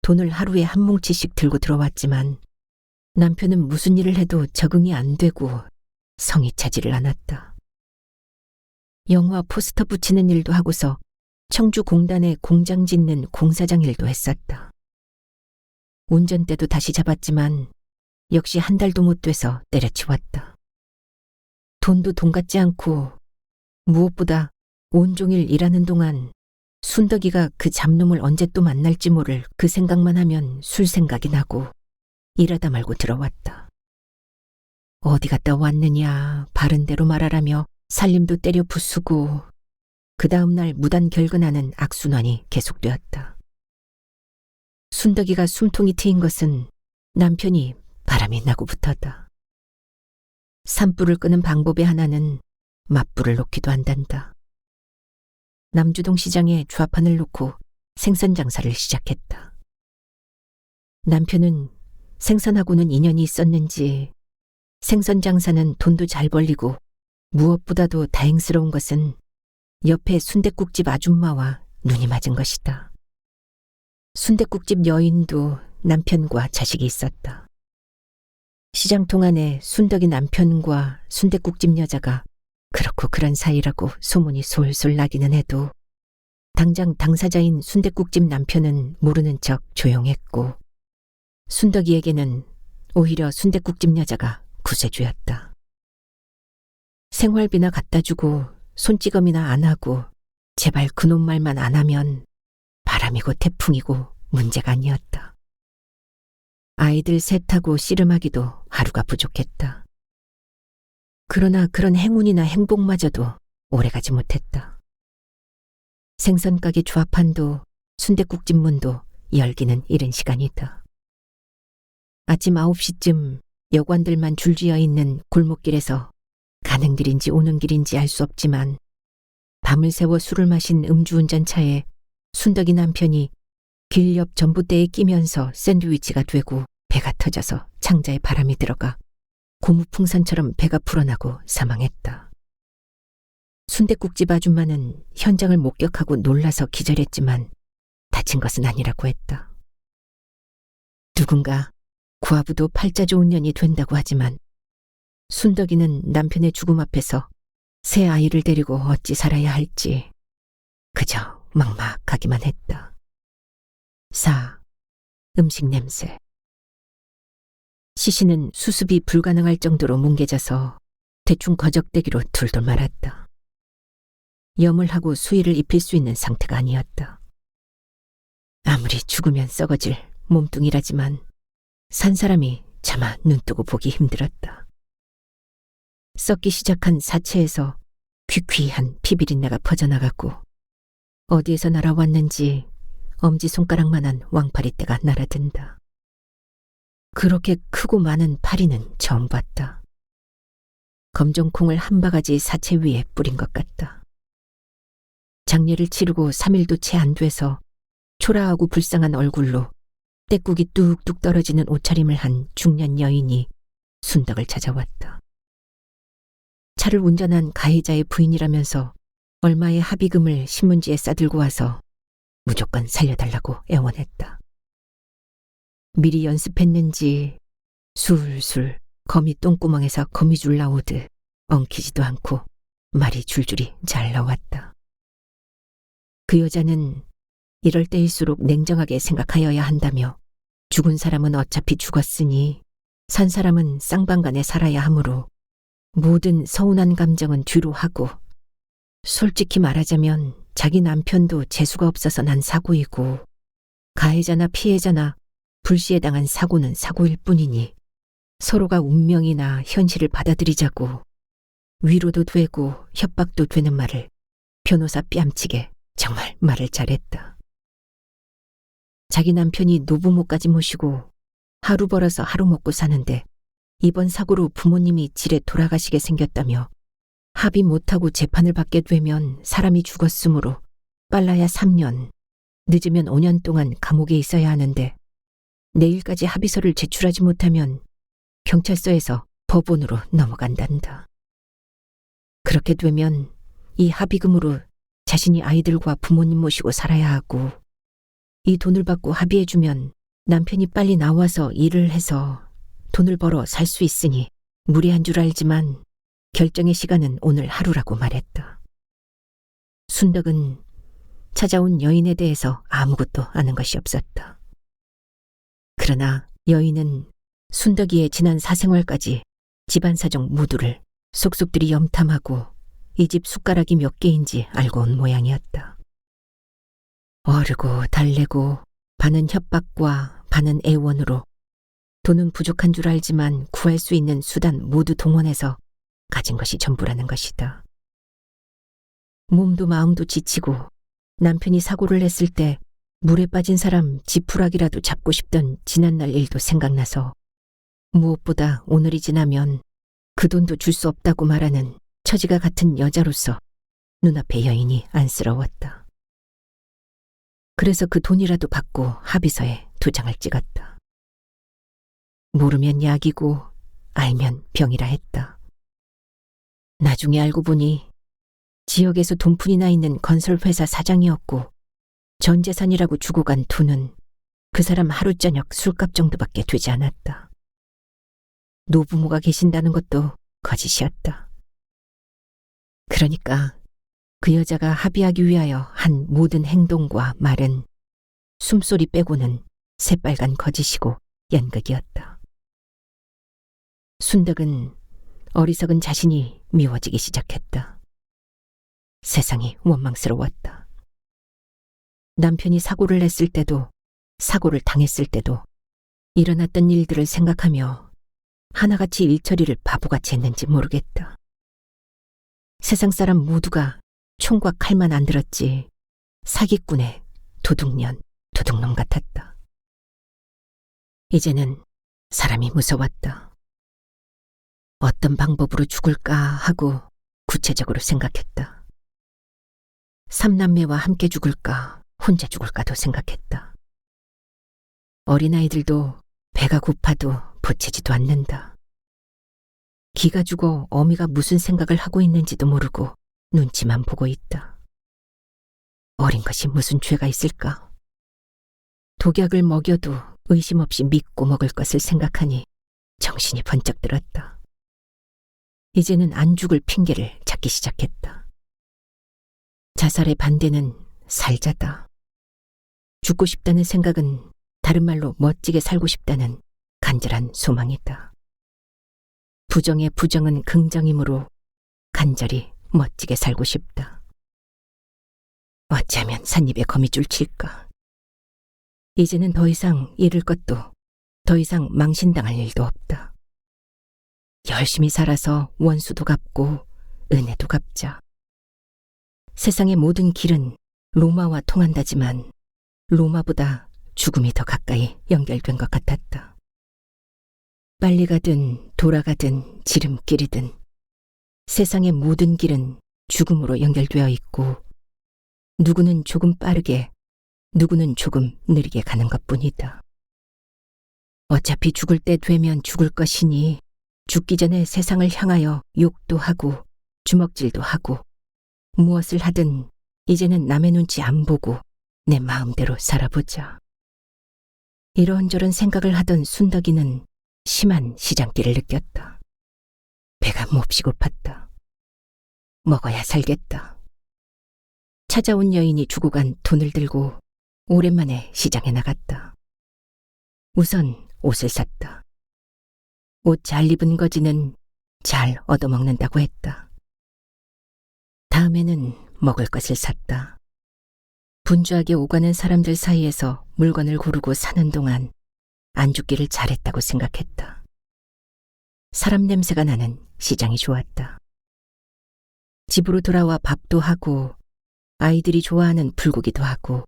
돈을 하루에 한 뭉치씩 들고 들어왔지만 남편은 무슨 일을 해도 적응이 안 되고 성이 차지를 않았다. 영화 포스터 붙이는 일도 하고서 청주 공단에 공장 짓는 공사장 일도 했었다. 운전대도 다시 잡았지만 역시 한 달도 못 돼서 때려치웠다. 돈도 돈 같지 않고 무엇보다 온종일 일하는 동안 순덕이가 그 잡놈을 언제 또 만날지 모를 그 생각만 하면 술 생각이 나고 일하다 말고 들어왔다. 어디 갔다 왔느냐 바른 대로 말하라며 살림도 때려 부수고 그 다음날 무단 결근하는 악순환이 계속되었다. 순덕이가 숨통이 트인 것은 남편이 바람이 나고 붙었다. 산불을 끄는 방법의 하나는 맞불을 놓기도 한단다. 남주동 시장에 좌판을 놓고 생선 장사를 시작했다. 남편은 생선하고는 인연이 있었는지 생선 장사는 돈도 잘 벌리고 무엇보다도 다행스러운 것은 옆에 순댓국집 아줌마와 눈이 맞은 것이다. 순댓국집 여인도 남편과 자식이 있었다. 시장통 안에 순덕이 남편과 순댓국집 여자가 그렇고 그런 사이라고 소문이 솔솔 나기는 해도 당장 당사자인 순댓국집 남편은 모르는 척 조용했고 순덕이에게는 오히려 순댓국집 여자가 구세주였다. 생활비나 갖다 주고 손찌검이나 안 하고 제발 그놈 말만 안 하면 바람이고 태풍이고 문제가 아니었다. 아이들 셋하고 씨름하기도 하루가 부족했다. 그러나 그런 행운이나 행복마저도 오래가지 못했다. 생선가게 좌판도 순댓국집 문도 열기는 이른 시간이다. 아침 9시쯤 여관들만 줄지어 있는 골목길에서 가는 길인지 오는 길인지 알 수 없지만 밤을 새워 술을 마신 음주운전차에 순덕이 남편이 길 옆 전봇대에 끼면서 샌드위치가 되고 배가 터져서 창자에 바람이 들어가 고무풍선처럼 배가 불어나고 사망했다. 순댓국집 아줌마는 현장을 목격하고 놀라서 기절했지만 다친 것은 아니라고 했다. 누군가 구아부도 팔자 좋은 년이 된다고 하지만 순덕이는 남편의 죽음 앞에서 새 아이를 데리고 어찌 살아야 할지 그저 막막하기만 했다. 4. 음식 냄새. 시신은 수습이 불가능할 정도로 뭉개져서 대충 거적대기로 둘둘 말았다. 염을 하고 수의를 입힐 수 있는 상태가 아니었다. 아무리 죽으면 썩어질 몸뚱이라지만 산 사람이 차마 눈뜨고 보기 힘들었다. 썩기 시작한 사체에서 귀퀴한 피비린내가 퍼져나갔고 어디에서 날아왔는지 엄지손가락만한 왕파리떼가 날아든다. 그렇게 크고 많은 파리는 처음 봤다. 검정콩을 한 바가지 사체 위에 뿌린 것 같다. 장례를 치르고 3일도 채 안 돼서 초라하고 불쌍한 얼굴로 떼국이 뚝뚝 떨어지는 옷차림을 한 중년 여인이 순덕을 찾아왔다. 차를 운전한 가해자의 부인이라면서 얼마의 합의금을 신문지에 싸들고 와서 무조건 살려달라고 애원했다. 미리 연습했는지 술술 거미 똥구멍에서 거미줄 나오듯 엉키지도 않고 말이 줄줄이 잘 나왔다. 그 여자는 이럴 때일수록 냉정하게 생각하여야 한다며 죽은 사람은 어차피 죽었으니 산 사람은 쌍방간에 살아야 하므로 모든 서운한 감정은 뒤로 하고 솔직히 말하자면 자기 남편도 재수가 없어서 난 사고이고 가해자나 피해자나 불시에 당한 사고는 사고일 뿐이니 서로가 운명이나 현실을 받아들이자고 위로도 되고 협박도 되는 말을 변호사 뺨치게 정말 말을 잘했다. 자기 남편이 노부모까지 모시고 하루 벌어서 하루 먹고 사는데 이번 사고로 부모님이 질에 돌아가시게 생겼다며 합의 못하고 재판을 받게 되면 사람이 죽었으므로 빨라야 3년, 늦으면 5년 동안 감옥에 있어야 하는데 내일까지 합의서를 제출하지 못하면 경찰서에서 법원으로 넘어간단다. 그렇게 되면 이 합의금으로 자신이 아이들과 부모님 모시고 살아야 하고 이 돈을 받고 합의해주면 남편이 빨리 나와서 일을 해서 돈을 벌어 살 수 있으니 무리한 줄 알지만 결정의 시간은 오늘 하루라고 말했다. 순덕은 찾아온 여인에 대해서 아무것도 아는 것이 없었다. 그러나 여인은 순덕이의 지난 사생활까지 집안 사정 모두를 속속들이 염탐하고 이 집 숟가락이 몇 개인지 알고 온 모양이었다. 어르고 달래고 반은 협박과 반은 애원으로 돈은 부족한 줄 알지만 구할 수 있는 수단 모두 동원해서 가진 것이 전부라는 것이다. 몸도 마음도 지치고 남편이 사고를 냈을 때 물에 빠진 사람 지푸라기라도 잡고 싶던 지난날 일도 생각나서 무엇보다 오늘이 지나면 그 돈도 줄 수 없다고 말하는 처지가 같은 여자로서 눈앞의 여인이 안쓰러웠다. 그래서 그 돈이라도 받고 합의서에 도장을 찍었다. 모르면 약이고 알면 병이라 했다. 나중에 알고 보니 지역에서 돈푼이 나 있는 건설회사 사장이었고 전 재산이라고 주고 간 돈은 그 사람 하루 저녁 술값 정도밖에 되지 않았다. 노부모가 계신다는 것도 거짓이었다. 그러니까 그 여자가 합의하기 위하여 한 모든 행동과 말은 숨소리 빼고는 새빨간 거짓이고 연극이었다. 순덕은 어리석은 자신이 미워지기 시작했다. 세상이 원망스러웠다. 남편이 사고를 냈을 때도 사고를 당했을 때도 일어났던 일들을 생각하며 하나같이 일처리를 바보같이 했는지 모르겠다. 세상 사람 모두가 총과 칼만 안 들었지 사기꾼의 도둑년, 도둑놈 같았다. 이제는 사람이 무서웠다. 어떤 방법으로 죽을까 하고 구체적으로 생각했다. 삼남매와 함께 죽을까, 혼자 죽을까도 생각했다. 어린아이들도 배가 고파도 보채지도 않는다. 기가 죽어 어미가 무슨 생각을 하고 있는지도 모르고 눈치만 보고 있다. 어린 것이 무슨 죄가 있을까? 독약을 먹여도 의심 없이 믿고 먹을 것을 생각하니 정신이 번쩍 들었다. 이제는 안 죽을 핑계를 찾기 시작했다. 자살의 반대는 살자다. 죽고 싶다는 생각은 다른 말로 멋지게 살고 싶다는 간절한 소망이다. 부정의 부정은 긍정이므로 간절히 멋지게 살고 싶다. 어찌하면 삿입에 거미줄 칠까. 이제는 더 이상 잃을 것도 더 이상 망신당할 일도 없다. 열심히 살아서 원수도 갚고 은혜도 갚자. 세상의 모든 길은 로마와 통한다지만 로마보다 죽음이 더 가까이 연결된 것 같았다. 빨리 가든 돌아가든 지름길이든 세상의 모든 길은 죽음으로 연결되어 있고 누구는 조금 빠르게 누구는 조금 느리게 가는 것뿐이다. 어차피 죽을 때 되면 죽을 것이니 죽기 전에 세상을 향하여 욕도 하고 주먹질도 하고 무엇을 하든 이제는 남의 눈치 안 보고 내 마음대로 살아보자. 이런저런 생각을 하던 순덕이는 심한 시장기를 느꼈다. 배가 몹시 고팠다. 먹어야 살겠다. 찾아온 여인이 주고 간 돈을 들고 오랜만에 시장에 나갔다. 우선 옷을 샀다. 옷 잘 입은 거지는 잘 얻어먹는다고 했다. 다음에는 먹을 것을 샀다. 분주하게 오가는 사람들 사이에서 물건을 고르고 사는 동안 안 죽기를 잘했다고 생각했다. 사람 냄새가 나는 시장이 좋았다. 집으로 돌아와 밥도 하고 아이들이 좋아하는 불고기도 하고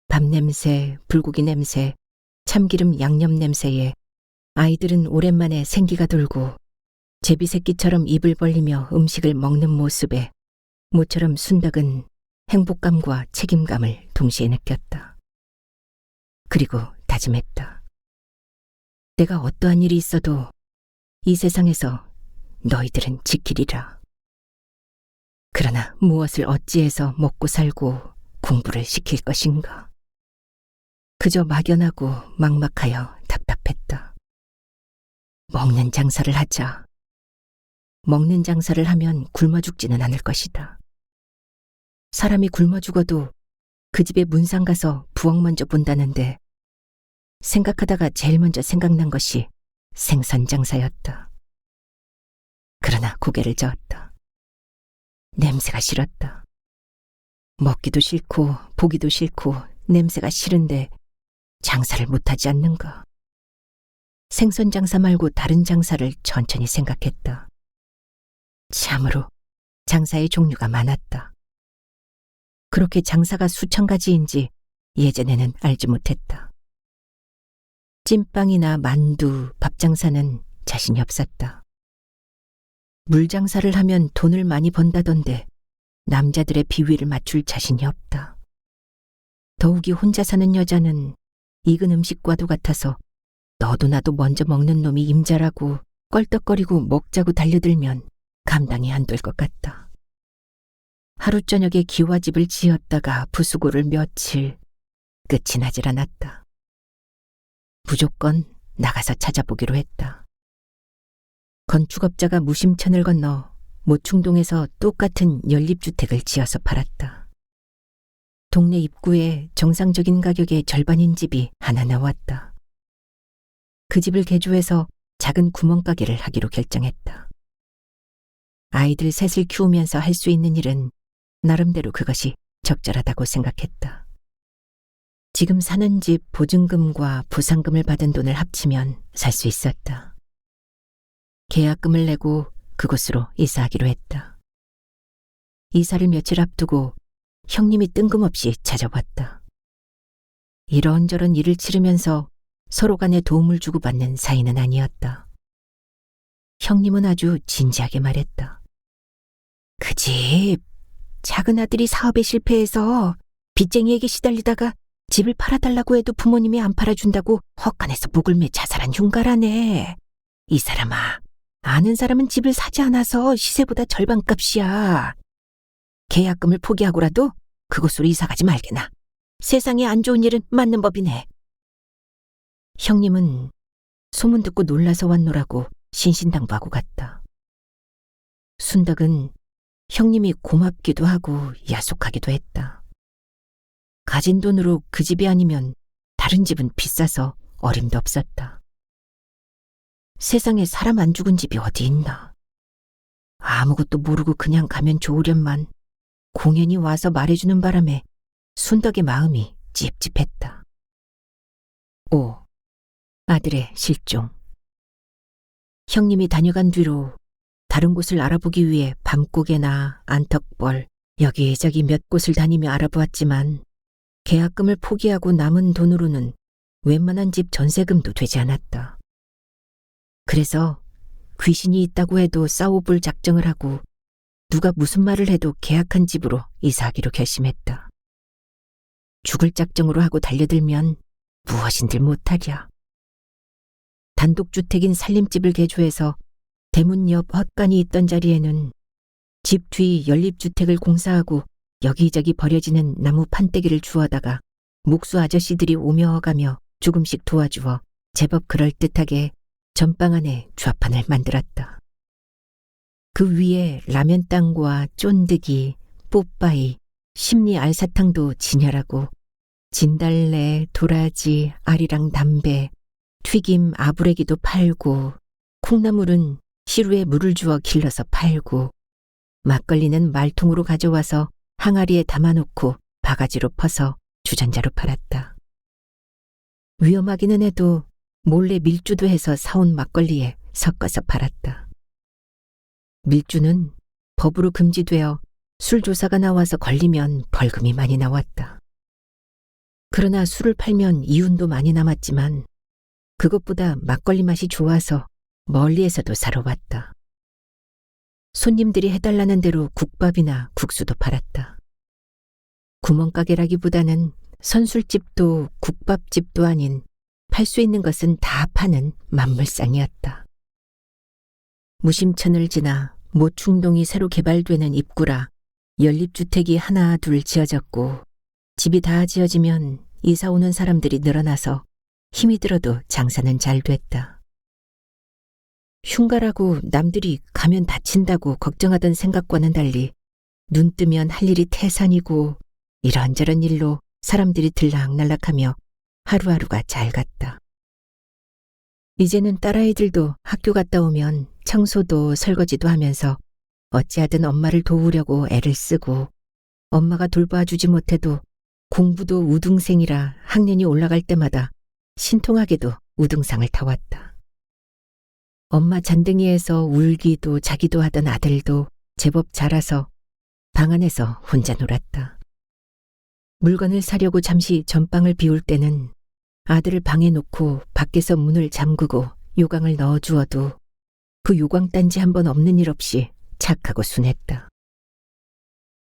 밥 냄새, 불고기 냄새, 참기름 양념 냄새에 아이들은 오랜만에 생기가 돌고 제비새끼처럼 입을 벌리며 음식을 먹는 모습에 모처럼 순덕은 행복감과 책임감을 동시에 느꼈다. 그리고 다짐했다. 내가 어떠한 일이 있어도 이 세상에서 너희들은 지키리라. 그러나 무엇을 어찌해서 먹고 살고 공부를 시킬 것인가. 그저 막연하고 막막하여 답답했다. 먹는 장사를 하자. 먹는 장사를 하면 굶어 죽지는 않을 것이다. 사람이 굶어 죽어도 그 집에 문상 가서 부엌 먼저 본다는데 생각하다가 제일 먼저 생각난 것이 생선 장사였다. 그러나 고개를 저었다. 냄새가 싫었다. 먹기도 싫고 보기도 싫고 냄새가 싫은데 장사를 못하지 않는가. 생선 장사 말고 다른 장사를 천천히 생각했다. 참으로 장사의 종류가 많았다. 그렇게 장사가 수천 가지인지 예전에는 알지 못했다. 찐빵이나 만두, 밥 장사는 자신이 없었다. 물 장사를 하면 돈을 많이 번다던데 남자들의 비위를 맞출 자신이 없다. 더욱이 혼자 사는 여자는 익은 음식과도 같아서 너도 나도 먼저 먹는 놈이 임자라고 껄떡거리고 먹자고 달려들면 감당이 안 될 것 같다. 하루 저녁에 기와집을 지었다가 부수고를 며칠 끝이 나질 않았다. 무조건 나가서 찾아보기로 했다. 건축업자가 무심천을 건너 모충동에서 똑같은 연립주택을 지어서 팔았다. 동네 입구에 정상적인 가격의 절반인 집이 하나 나왔다. 그 집을 개조해서 작은 구멍가게를 하기로 결정했다. 아이들 셋을 키우면서 할 수 있는 일은 나름대로 그것이 적절하다고 생각했다. 지금 사는 집 보증금과 보상금을 받은 돈을 합치면 살 수 있었다. 계약금을 내고 그곳으로 이사하기로 했다. 이사를 며칠 앞두고 형님이 뜬금없이 찾아왔다. 이런저런 일을 치르면서 서로 간에 도움을 주고받는 사이는 아니었다. 형님은 아주 진지하게 말했다. 그 집, 작은 아들이 사업에 실패해서 빚쟁이에게 시달리다가 집을 팔아달라고 해도 부모님이 안 팔아준다고 헛간에서 목을 매 자살한 흉가라네. 이 사람아, 아는 사람은 집을 사지 않아서 시세보다 절반값이야. 계약금을 포기하고라도 그곳으로 이사가지 말게나. 세상에 안 좋은 일은 맞는 법이네. 형님은 소문 듣고 놀라서 왔노라고 신신당부하고 갔다. 순덕은 형님이 고맙기도 하고 야속하기도 했다. 가진 돈으로 그 집이 아니면 다른 집은 비싸서 어림도 없었다. 세상에 사람 안 죽은 집이 어디 있나. 아무것도 모르고 그냥 가면 좋으련만 공연히 와서 말해주는 바람에 순덕의 마음이 찝찝했다. 5. 아들의 실종. 형님이 다녀간 뒤로 다른 곳을 알아보기 위해 밤고개나 안턱벌, 여기저기 몇 곳을 다니며 알아보았지만 계약금을 포기하고 남은 돈으로는 웬만한 집 전세금도 되지 않았다. 그래서 귀신이 있다고 해도 싸워볼 작정을 하고 누가 무슨 말을 해도 계약한 집으로 이사하기로 결심했다. 죽을 작정으로 하고 달려들면 무엇인들 못하랴. 단독주택인 살림집을 개조해서 대문 옆 헛간이 있던 자리에는 집 뒤 연립주택을 공사하고 여기저기 버려지는 나무 판때기를 주워다가 목수 아저씨들이 오며 가며 조금씩 도와주어 제법 그럴듯하게 전방 안에 좌판을 만들었다. 그 위에 라면땅과 쫀득이, 뽀빠이, 심리 알사탕도 진열하고 진달래, 도라지, 아리랑 담배, 튀김 아부레기도 팔고 콩나물은 시루에 물을 주어 길러서 팔고 막걸리는 말통으로 가져와서 항아리에 담아놓고 바가지로 퍼서 주전자로 팔았다. 위험하기는 해도 몰래 밀주도 해서 사온 막걸리에 섞어서 팔았다. 밀주는 법으로 금지되어 술 조사가 나와서 걸리면 벌금이 많이 나왔다. 그러나 술을 팔면 이윤도 많이 남았지만 그것보다 막걸리 맛이 좋아서 멀리에서도 사러 왔다. 손님들이 해달라는 대로 국밥이나 국수도 팔았다. 구멍가게라기보다는 선술집도 국밥집도 아닌 팔 수 있는 것은 다 파는 만물상이었다. 무심천을 지나 모충동이 새로 개발되는 입구라 연립주택이 하나 둘 지어졌고 집이 다 지어지면 이사 오는 사람들이 늘어나서 힘이 들어도 장사는 잘 됐다. 흉가라고 남들이 가면 다친다고 걱정하던 생각과는 달리 눈 뜨면 할 일이 태산이고 이런저런 일로 사람들이 들락날락하며 하루하루가 잘 갔다. 이제는 딸아이들도 학교 갔다 오면 청소도 설거지도 하면서 어찌하든 엄마를 도우려고 애를 쓰고 엄마가 돌봐주지 못해도 공부도 우등생이라 학년이 올라갈 때마다 신통하게도 우등상을 타왔다. 엄마 잔등이에서 울기도 자기도 하던 아들도 제법 자라서 방 안에서 혼자 놀았다. 물건을 사려고 잠시 전방을 비울 때는 아들을 방에 놓고 밖에서 문을 잠그고 요강을 넣어주어도 그 요강 딴지 한 번 없는 일 없이 착하고 순했다.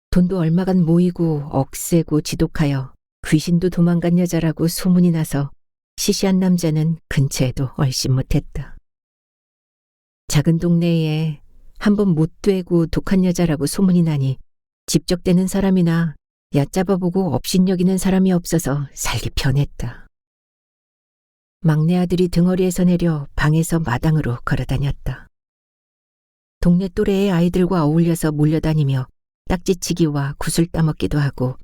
돈도 얼마간 모이고 억세고 지독하여 귀신도 도망간 여자라고 소문이 나서 시시한 남자는 근처에도 얼씬 못했다. 작은 동네에 한번 못되고 독한 여자라고 소문이 나니 집적대는 사람이나 얕잡아보고 업신여기는 사람이 없어서 살기 편했다. 막내 아들이 등허리에서 내려 방에서 마당으로 걸어다녔다. 동네 또래의 아이들과 어울려서 몰려다니며 딱지치기와 구슬 따먹기도 하고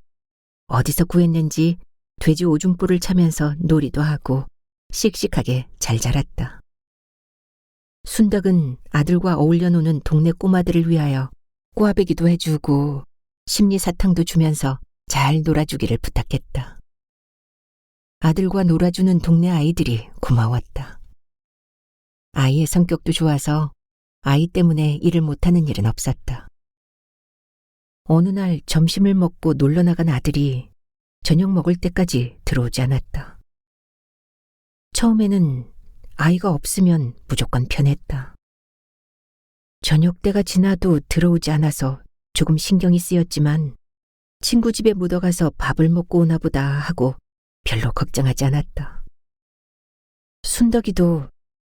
어디서 구했는지 돼지 오줌볼을 차면서 놀이도 하고 씩씩하게 잘 자랐다. 순덕은 아들과 어울려 노는 동네 꼬마들을 위하여 꼬아배기도 해주고 심리사탕도 주면서 잘 놀아주기를 부탁했다. 아들과 놀아주는 동네 아이들이 고마웠다. 아이의 성격도 좋아서 아이 때문에 일을 못하는 일은 없었다. 어느 날 점심을 먹고 놀러 나간 아들이 저녁 먹을 때까지 들어오지 않았다. 처음에는 아이가 없으면 무조건 편했다. 저녁 때가 지나도 들어오지 않아서 조금 신경이 쓰였지만 친구 집에 묻어가서 밥을 먹고 오나 보다 하고 별로 걱정하지 않았다. 순덕이도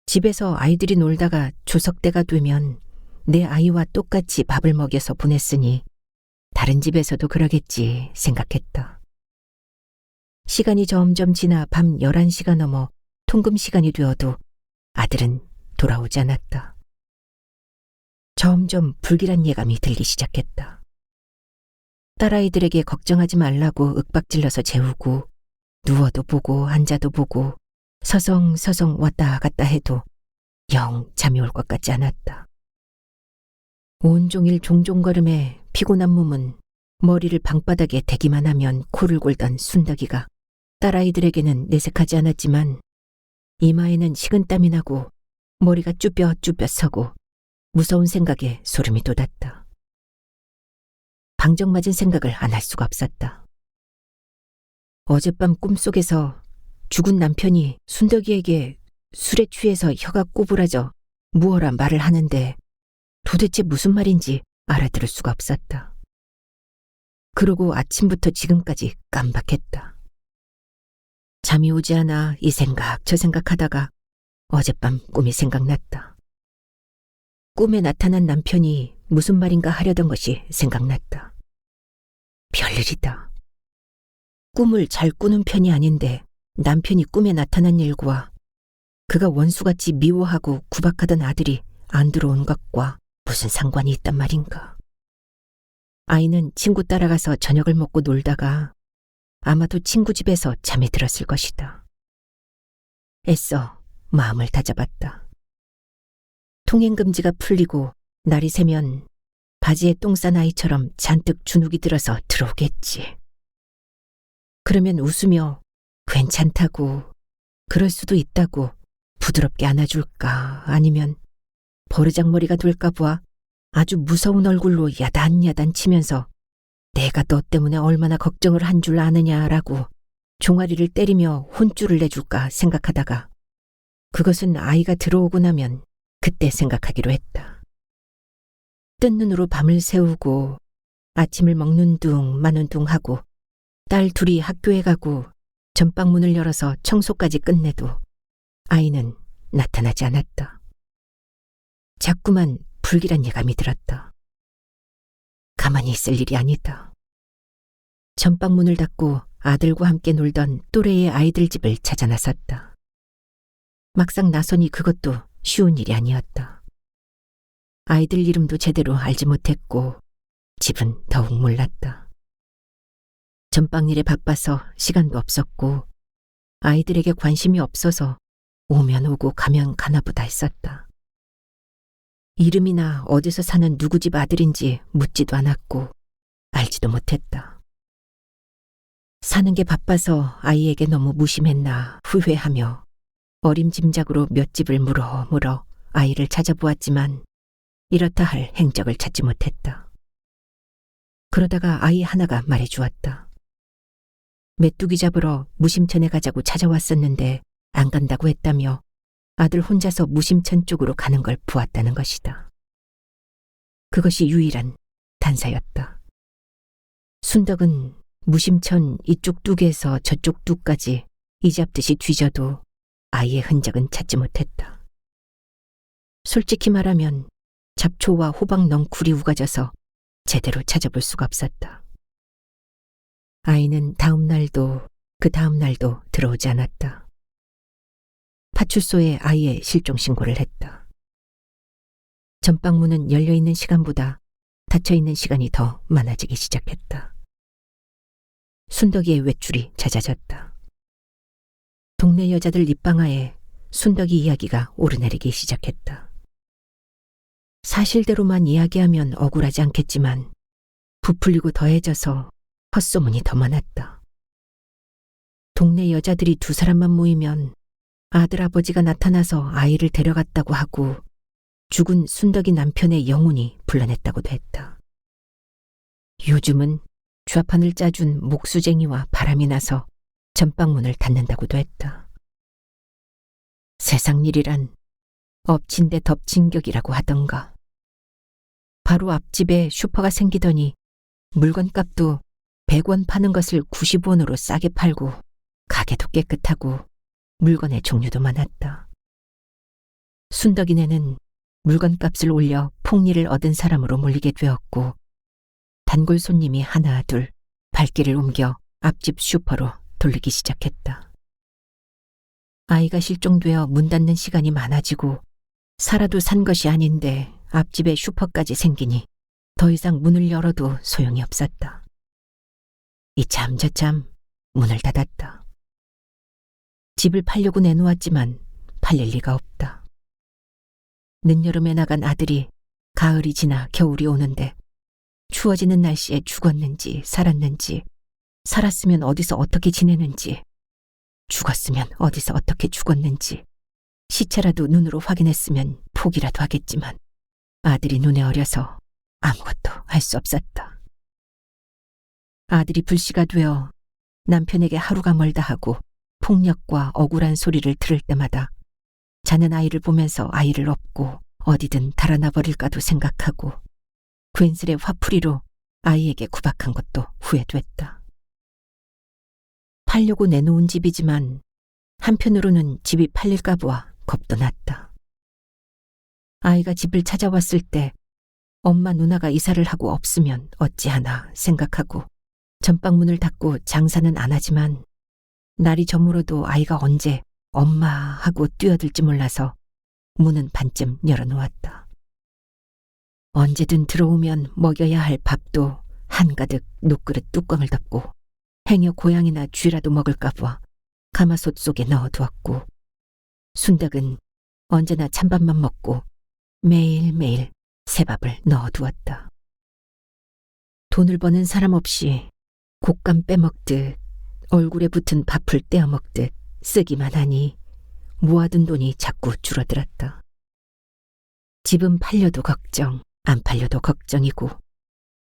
집에서 아이들이 놀다가 조석 때가 되면 내 아이와 똑같이 밥을 먹여서 보냈으니 다른 집에서도 그러겠지 생각했다. 시간이 점점 지나 밤 11시가 넘어 통금 시간이 되어도 아들은 돌아오지 않았다. 점점 불길한 예감이 들기 시작했다. 딸아이들에게 걱정하지 말라고 윽박질러서 재우고 누워도 보고 앉아도 보고 서성서성 왔다 갔다 해도 영 잠이 올 것 같지 않았다. 온종일 종종걸음에 피곤한 몸은 머리를 방바닥에 대기만 하면 코를 골던 순덕이가 딸아이들에게는 내색하지 않았지만 이마에는 식은땀이 나고 머리가 쭈뼛쭈뼛 서고 무서운 생각에 소름이 돋았다. 방정맞은 생각을 안 할 수가 없었다. 어젯밤 꿈속에서 죽은 남편이 순덕이에게 술에 취해서 혀가 꼬부라져 무어라 말을 하는데 도대체 무슨 말인지 알아들을 수가 없었다. 그러고 아침부터 지금까지 깜박했다. 잠이 오지 않아 이 생각 저 생각하다가 어젯밤 꿈이 생각났다. 꿈에 나타난 남편이 무슨 말인가 하려던 것이 생각났다. 별일이다. 꿈을 잘 꾸는 편이 아닌데 남편이 꿈에 나타난 일과 그가 원수같이 미워하고 구박하던 아들이 안 들어온 것과 무슨 상관이 있단 말인가. 아이는 친구 따라가서 저녁을 먹고 놀다가 아마도 친구 집에서 잠이 들었을 것이다. 애써 마음을 다잡았다. 통행금지가 풀리고 날이 새면 바지에 똥 싼 아이처럼 잔뜩 주눅이 들어서 들어오겠지. 그러면 웃으며 괜찮다고, 그럴 수도 있다고 부드럽게 안아줄까, 아니면 버르장머리가 될까 봐 아주 무서운 얼굴로 야단야단 치면서 내가 너 때문에 얼마나 걱정을 한 줄 아느냐라고 종아리를 때리며 혼쭐을 내줄까 생각하다가 그것은 아이가 들어오고 나면 그때 생각하기로 했다. 뜬 눈으로 밤을 새우고 아침을 먹는 둥 마는 둥 하고 딸 둘이 학교에 가고 전방문을 열어서 청소까지 끝내도 아이는 나타나지 않았다. 자꾸만 불길한 예감이 들었다. 가만히 있을 일이 아니다. 전방문을 닫고 아들과 함께 놀던 또래의 아이들 집을 찾아 나섰다. 막상 나서니 그것도 쉬운 일이 아니었다. 아이들 이름도 제대로 알지 못했고 집은 더욱 몰랐다. 전방일에 바빠서 시간도 없었고 아이들에게 관심이 없어서 오면 오고 가면 가나보다 했었다. 이름이나 어디서 사는 누구 집 아들인지 묻지도 않았고 알지도 못했다. 사는 게 바빠서 아이에게 너무 무심했나 후회하며 어림짐작으로 몇 집을 물어 아이를 찾아보았지만 이렇다 할 행적을 찾지 못했다. 그러다가 아이 하나가 말해주었다. 메뚜기 잡으러 무심천에 가자고 찾아왔었는데 안 간다고 했다며 아들 혼자서 무심천 쪽으로 가는 걸 보았다는 것이다. 그것이 유일한 단서였다. 순덕은 무심천 이쪽 뚝에서 저쪽 뚝까지 이잡듯이 뒤져도 아이의 흔적은 찾지 못했다. 솔직히 말하면 잡초와 호박 넝쿨이 우거져서 제대로 찾아볼 수가 없었다. 아이는 다음 날도 그 다음 날도 들어오지 않았다. 파출소에 아이의 실종 신고를 했다. 전방문은 열려있는 시간보다 닫혀있는 시간이 더 많아지기 시작했다. 순덕이의 외출이 잦아졌다. 동네 여자들 입방아에 순덕이 이야기가 오르내리기 시작했다. 사실대로만 이야기하면 억울하지 않겠지만 부풀리고 더해져서 헛소문이 더 많았다. 동네 여자들이 두 사람만 모이면 아들 아버지가 나타나서 아이를 데려갔다고 하고 죽은 순덕이 남편의 영혼이 불러냈다고도 했다. 요즘은 좌판을 짜준 목수쟁이와 바람이 나서 전방문을 닫는다고도 했다. 세상 일이란 엎친 데 덮친 격이라고 하던가. 바로 앞집에 슈퍼가 생기더니 물건값도 100원 파는 것을 90원으로 싸게 팔고 가게도 깨끗하고 물건의 종류도 많았다. 순덕이네는 물건값을 올려 폭리를 얻은 사람으로 몰리게 되었고 단골 손님이 하나 둘 발길을 옮겨 앞집 슈퍼로 돌리기 시작했다. 아이가 실종되어 문 닫는 시간이 많아지고 살아도 산 것이 아닌데 앞집에 슈퍼까지 생기니 더 이상 문을 열어도 소용이 없었다. 이참 저참 문을 닫았다. 집을 팔려고 내놓았지만 팔릴 리가 없다. 늦여름에 나간 아들이 가을이 지나 겨울이 오는데 추워지는 날씨에 죽었는지 살았는지, 살았으면 어디서 어떻게 지내는지, 죽었으면 어디서 어떻게 죽었는지 시체라도 눈으로 확인했으면 포기라도 하겠지만 아들이 눈에 어려서 아무것도 할 수 없었다. 아들이 불씨가 되어 남편에게 하루가 멀다 하고 폭력과 억울한 소리를 들을 때마다 자는 아이를 보면서 아이를 업고 어디든 달아나 버릴까도 생각하고 괜스레 화풀이로 아이에게 구박한 것도 후회됐다. 팔려고 내놓은 집이지만 한편으로는 집이 팔릴까 보아 겁도 났다. 아이가 집을 찾아왔을 때 엄마 누나가 이사를 하고 없으면 어찌하나 생각하고 전방문을 닫고 장사는 안 하지만 날이 저물어도 아이가 언제 엄마 하고 뛰어들지 몰라서 문은 반쯤 열어놓았다. 언제든 들어오면 먹여야 할 밥도 한가득 녹그릇 뚜껑을 덮고 행여 고양이나 쥐라도 먹을까 봐 가마솥 속에 넣어두었고 순덕은 언제나 찬밥만 먹고 매일매일 새밥을 넣어두었다. 돈을 버는 사람 없이 곶감 빼먹듯 얼굴에 붙은 밥을 떼어먹듯 쓰기만 하니 모아둔 돈이 자꾸 줄어들었다. 집은 팔려도 걱정, 안 팔려도 걱정이고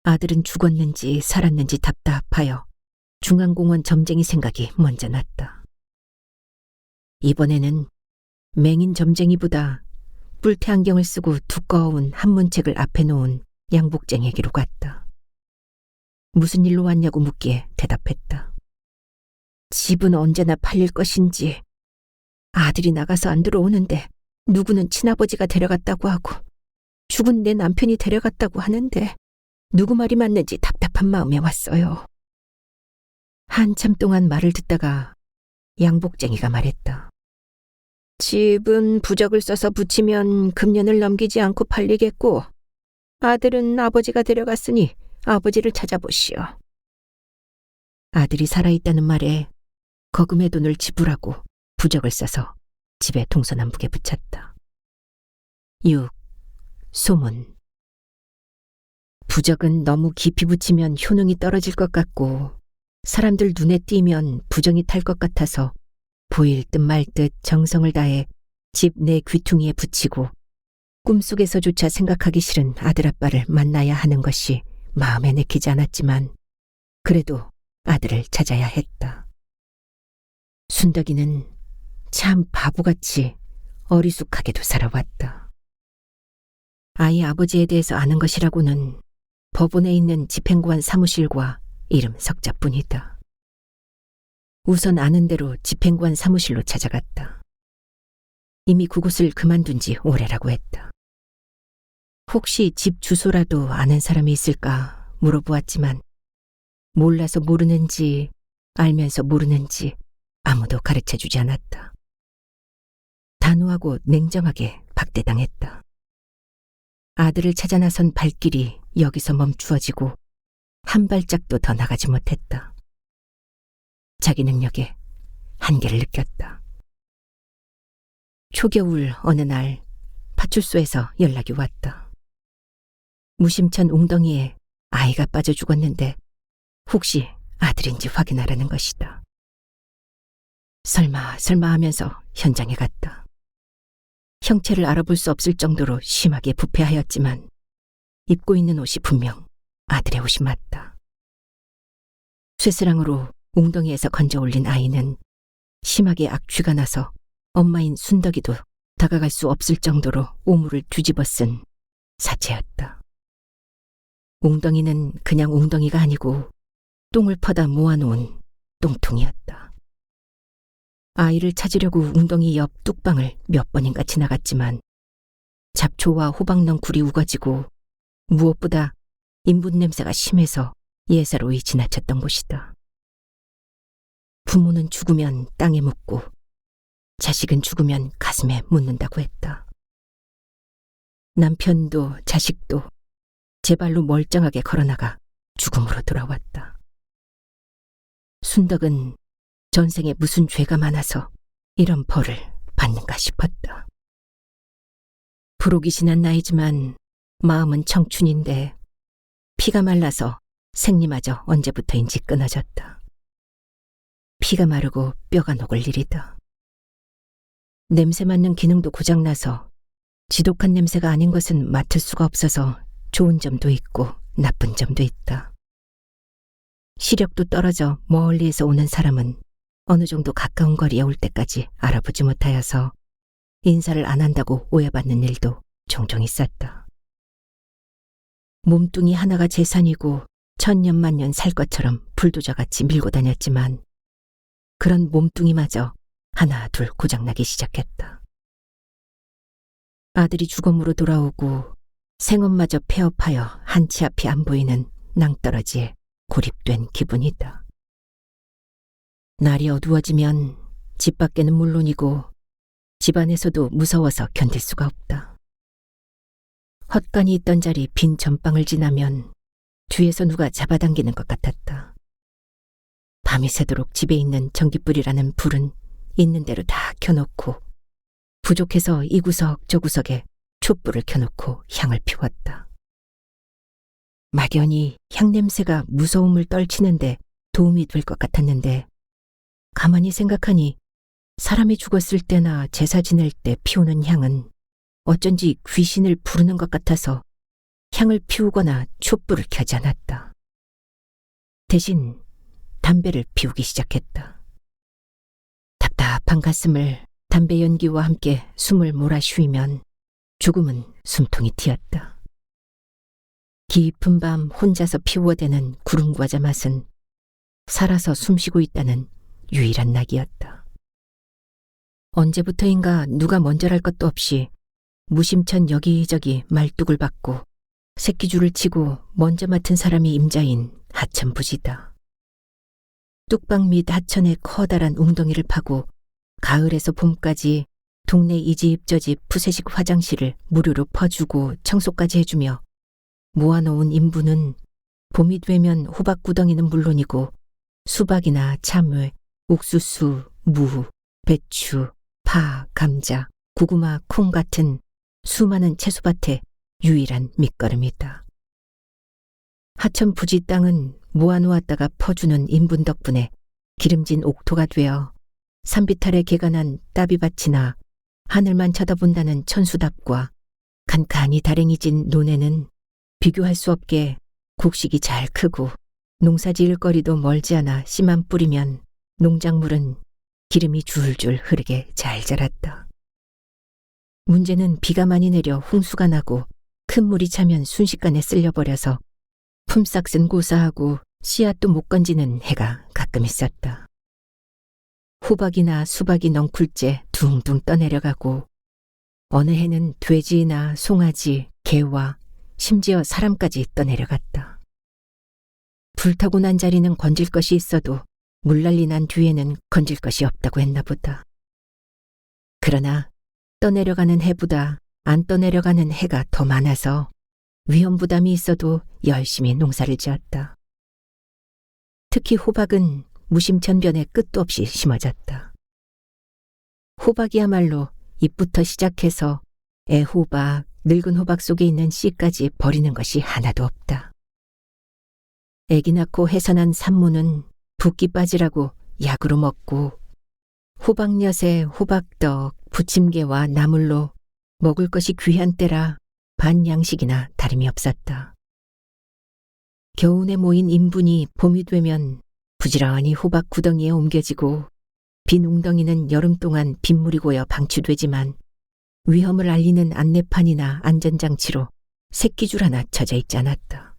아들은 죽었는지 살았는지 답답하여 중앙공원 점쟁이 생각이 먼저 났다. 이번에는 맹인 점쟁이보다 뿔테 안경을 쓰고 두꺼운 한문책을 앞에 놓은 양복쟁이에게로 갔다. 무슨 일로 왔냐고 묻기에 대답했다. 집은 언제나 팔릴 것인지 아들이 나가서 안 들어오는데 누구는 친아버지가 데려갔다고 하고 죽은 내 남편이 데려갔다고 하는데 누구 말이 맞는지 답답한 마음에 왔어요. 한참 동안 말을 듣다가 양복쟁이가 말했다. 집은 부적을 써서 붙이면 금년을 넘기지 않고 팔리겠고 아들은 아버지가 데려갔으니 아버지를 찾아보시오. 아들이 살아있다는 말에 거금의 돈을 지불하고 부적을 써서 집에 동서남북에 붙였다. 6. 소문. 부적은 너무 깊이 붙이면 효능이 떨어질 것 같고 사람들 눈에 띄면 부정이 탈 것 같아서 보일 듯 말 듯 정성을 다해 집 내 귀퉁이에 붙이고 꿈속에서조차 생각하기 싫은 아들아빠를 만나야 하는 것이 마음에 내키지 않았지만 그래도 아들을 찾아야 했다. 순덕이는 참 바보같이 어리숙하게도 살아왔다. 아이 아버지에 대해서 아는 것이라고는 법원에 있는 집행관 사무실과 이름 석자뿐이다. 우선 아는 대로 집행관 사무실로 찾아갔다. 이미 그곳을 그만둔 지 오래라고 했다. 혹시 집 주소라도 아는 사람이 있을까 물어보았지만 몰라서 모르는지 알면서 모르는지 아무도 가르쳐주지 않았다. 단호하고 냉정하게 박대당했다. 아들을 찾아 나선 발길이 여기서 멈추어지고 한 발짝도 더 나가지 못했다. 자기 능력에 한계를 느꼈다. 초겨울 어느 날 파출소에서 연락이 왔다. 무심천 웅덩이에 아이가 빠져 죽었는데 혹시 아들인지 확인하라는 것이다. 설마 하면서 현장에 갔다. 형체를 알아볼 수 없을 정도로 심하게 부패하였지만 입고 있는 옷이 분명 아들의 옷이 맞다. 쇠스랑으로 웅덩이에서 건져 올린 아이는 심하게 악취가 나서 엄마인 순덕이도 다가갈 수 없을 정도로 오물을 뒤집어 쓴 사체였다. 웅덩이는 그냥 웅덩이가 아니고 똥을 퍼다 모아놓은 똥통이었다. 아이를 찾으려고 웅덩이 옆 뚝방을 몇 번인가 지나갔지만 잡초와 호박넝쿨이 우거지고 무엇보다 인분 냄새가 심해서 예사로이 지나쳤던 곳이다. 부모는 죽으면 땅에 묻고 자식은 죽으면 가슴에 묻는다고 했다. 남편도 자식도 제 발로 멀쩡하게 걸어나가 죽음으로 돌아왔다. 순덕은 전생에 무슨 죄가 많아서 이런 벌을 받는가 싶었다. 부록이 지난 나이지만 마음은 청춘인데 피가 말라서 생리마저 언제부터인지 끊어졌다. 피가 마르고 뼈가 녹을 일이다. 냄새 맡는 기능도 고장나서 지독한 냄새가 아닌 것은 맡을 수가 없어서 좋은 점도 있고 나쁜 점도 있다. 시력도 떨어져 멀리에서 오는 사람은 어느 정도 가까운 거리에 올 때까지 알아보지 못하여서 인사를 안 한다고 오해받는 일도 종종 있었다. 몸뚱이 하나가 재산이고 천년만년 살 것처럼 불도저같이 밀고 다녔지만 그런 몸뚱이마저 하나 둘 고장나기 시작했다. 아들이 주검으로 돌아오고 생업마저 폐업하여 한치 앞이 안 보이는 낭떠러지에 고립된 기분이다. 날이 어두워지면 집 밖에는 물론이고 집 안에서도 무서워서 견딜 수가 없다. 헛간이 있던 자리 빈 전방을 지나면 뒤에서 누가 잡아당기는 것 같았다. 밤이 새도록 집에 있는 전깃불이라는 불은 있는 대로 다 켜놓고 부족해서 이 구석 저 구석에 촛불을 켜놓고 향을 피웠다. 막연히 향냄새가 무서움을 떨치는데 도움이 될 것 같았는데 가만히 생각하니 사람이 죽었을 때나 제사 지낼 때 피우는 향은 어쩐지 귀신을 부르는 것 같아서 향을 피우거나 촛불을 켜지 않았다. 대신 담배를 피우기 시작했다. 답답한 가슴을 담배 연기와 함께 숨을 몰아 쉬면 조금은 숨통이 튀었다. 깊은 밤 혼자서 피워대는 구름과자 맛은 살아서 숨쉬고 있다는 유일한 낙이었다. 언제부터인가 누가 먼저랄 것도 없이 무심천 여기저기 말뚝을 받고 새끼줄을 치고 먼저 맡은 사람이 임자인 하천부지다. 뚝방 밑 하천의 커다란 웅덩이를 파고 가을에서 봄까지 동네 이 집 저 집 푸세식 화장실을 무료로 퍼주고 청소까지 해주며 모아놓은 인부는 봄이 되면 호박구덩이는 물론이고 수박이나 참외, 옥수수, 무, 배추, 파, 감자, 고구마, 콩 같은 수많은 채소밭의 유일한 밑거름이다. 하천 부지 땅은 모아놓았다가 퍼주는 인분 덕분에 기름진 옥토가 되어 산비탈에 개간한 따비밭이나 하늘만 쳐다본다는 천수답과 칸칸이 다랭이진 논에는 비교할 수 없게 곡식이 잘 크고 농사지을 거리도 멀지 않아 씨만 뿌리면 농작물은 기름이 줄줄 흐르게 잘 자랐다. 문제는 비가 많이 내려 홍수가 나고 큰 물이 차면 순식간에 쓸려버려서 품삯은 고사하고 씨앗도 못 건지는 해가 가끔 있었다. 호박이나 수박이 넝쿨째 둥둥 떠내려가고 어느 해는 돼지나 송아지, 개와 심지어 사람까지 떠내려갔다. 불타고 난 자리는 건질 것이 있어도 물난리 난 뒤에는 건질 것이 없다고 했나 보다. 그러나 떠내려가는 해보다 안 떠내려가는 해가 더 많아서 위험 부담이 있어도 열심히 농사를 지었다. 특히 호박은 무심천변에 끝도 없이 심어졌다. 호박이야말로 잎부터 시작해서 애호박, 늙은 호박 속에 있는 씨까지 버리는 것이 하나도 없다. 애기 낳고 해산한 산모는 붓기 빠지라고 약으로 먹고 호박엿에 호박떡, 부침개와 나물로 먹을 것이 귀한 때라 반양식이나 다름이 없었다. 겨우내 모인 인분이 봄이 되면 부지런히 호박 구덩이에 옮겨지고 빈 웅덩이는 여름 동안 빗물이 고여 방치되지만 위험을 알리는 안내판이나 안전장치로 새끼줄 하나 쳐져 있지 않았다.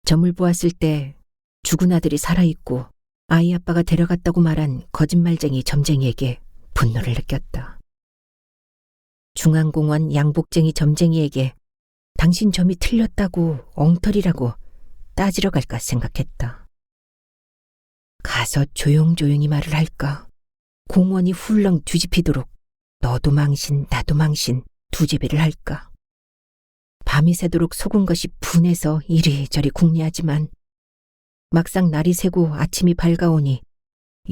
점을 보았을 때 죽은 아들이 살아있고 아이 아빠가 데려갔다고 말한 거짓말쟁이 점쟁이에게 분노를 느꼈다. 중앙공원 양복쟁이 점쟁이에게 당신 점이 틀렸다고 엉터리라고 따지러 갈까 생각했다. 가서 조용조용히 말을 할까. 공원이 훌렁 뒤집히도록 너도 망신 나도 망신 두제배를 할까. 밤이 새도록 속은 것이 분해서 이리저리 궁리하지만 막상 날이 새고 아침이 밝아오니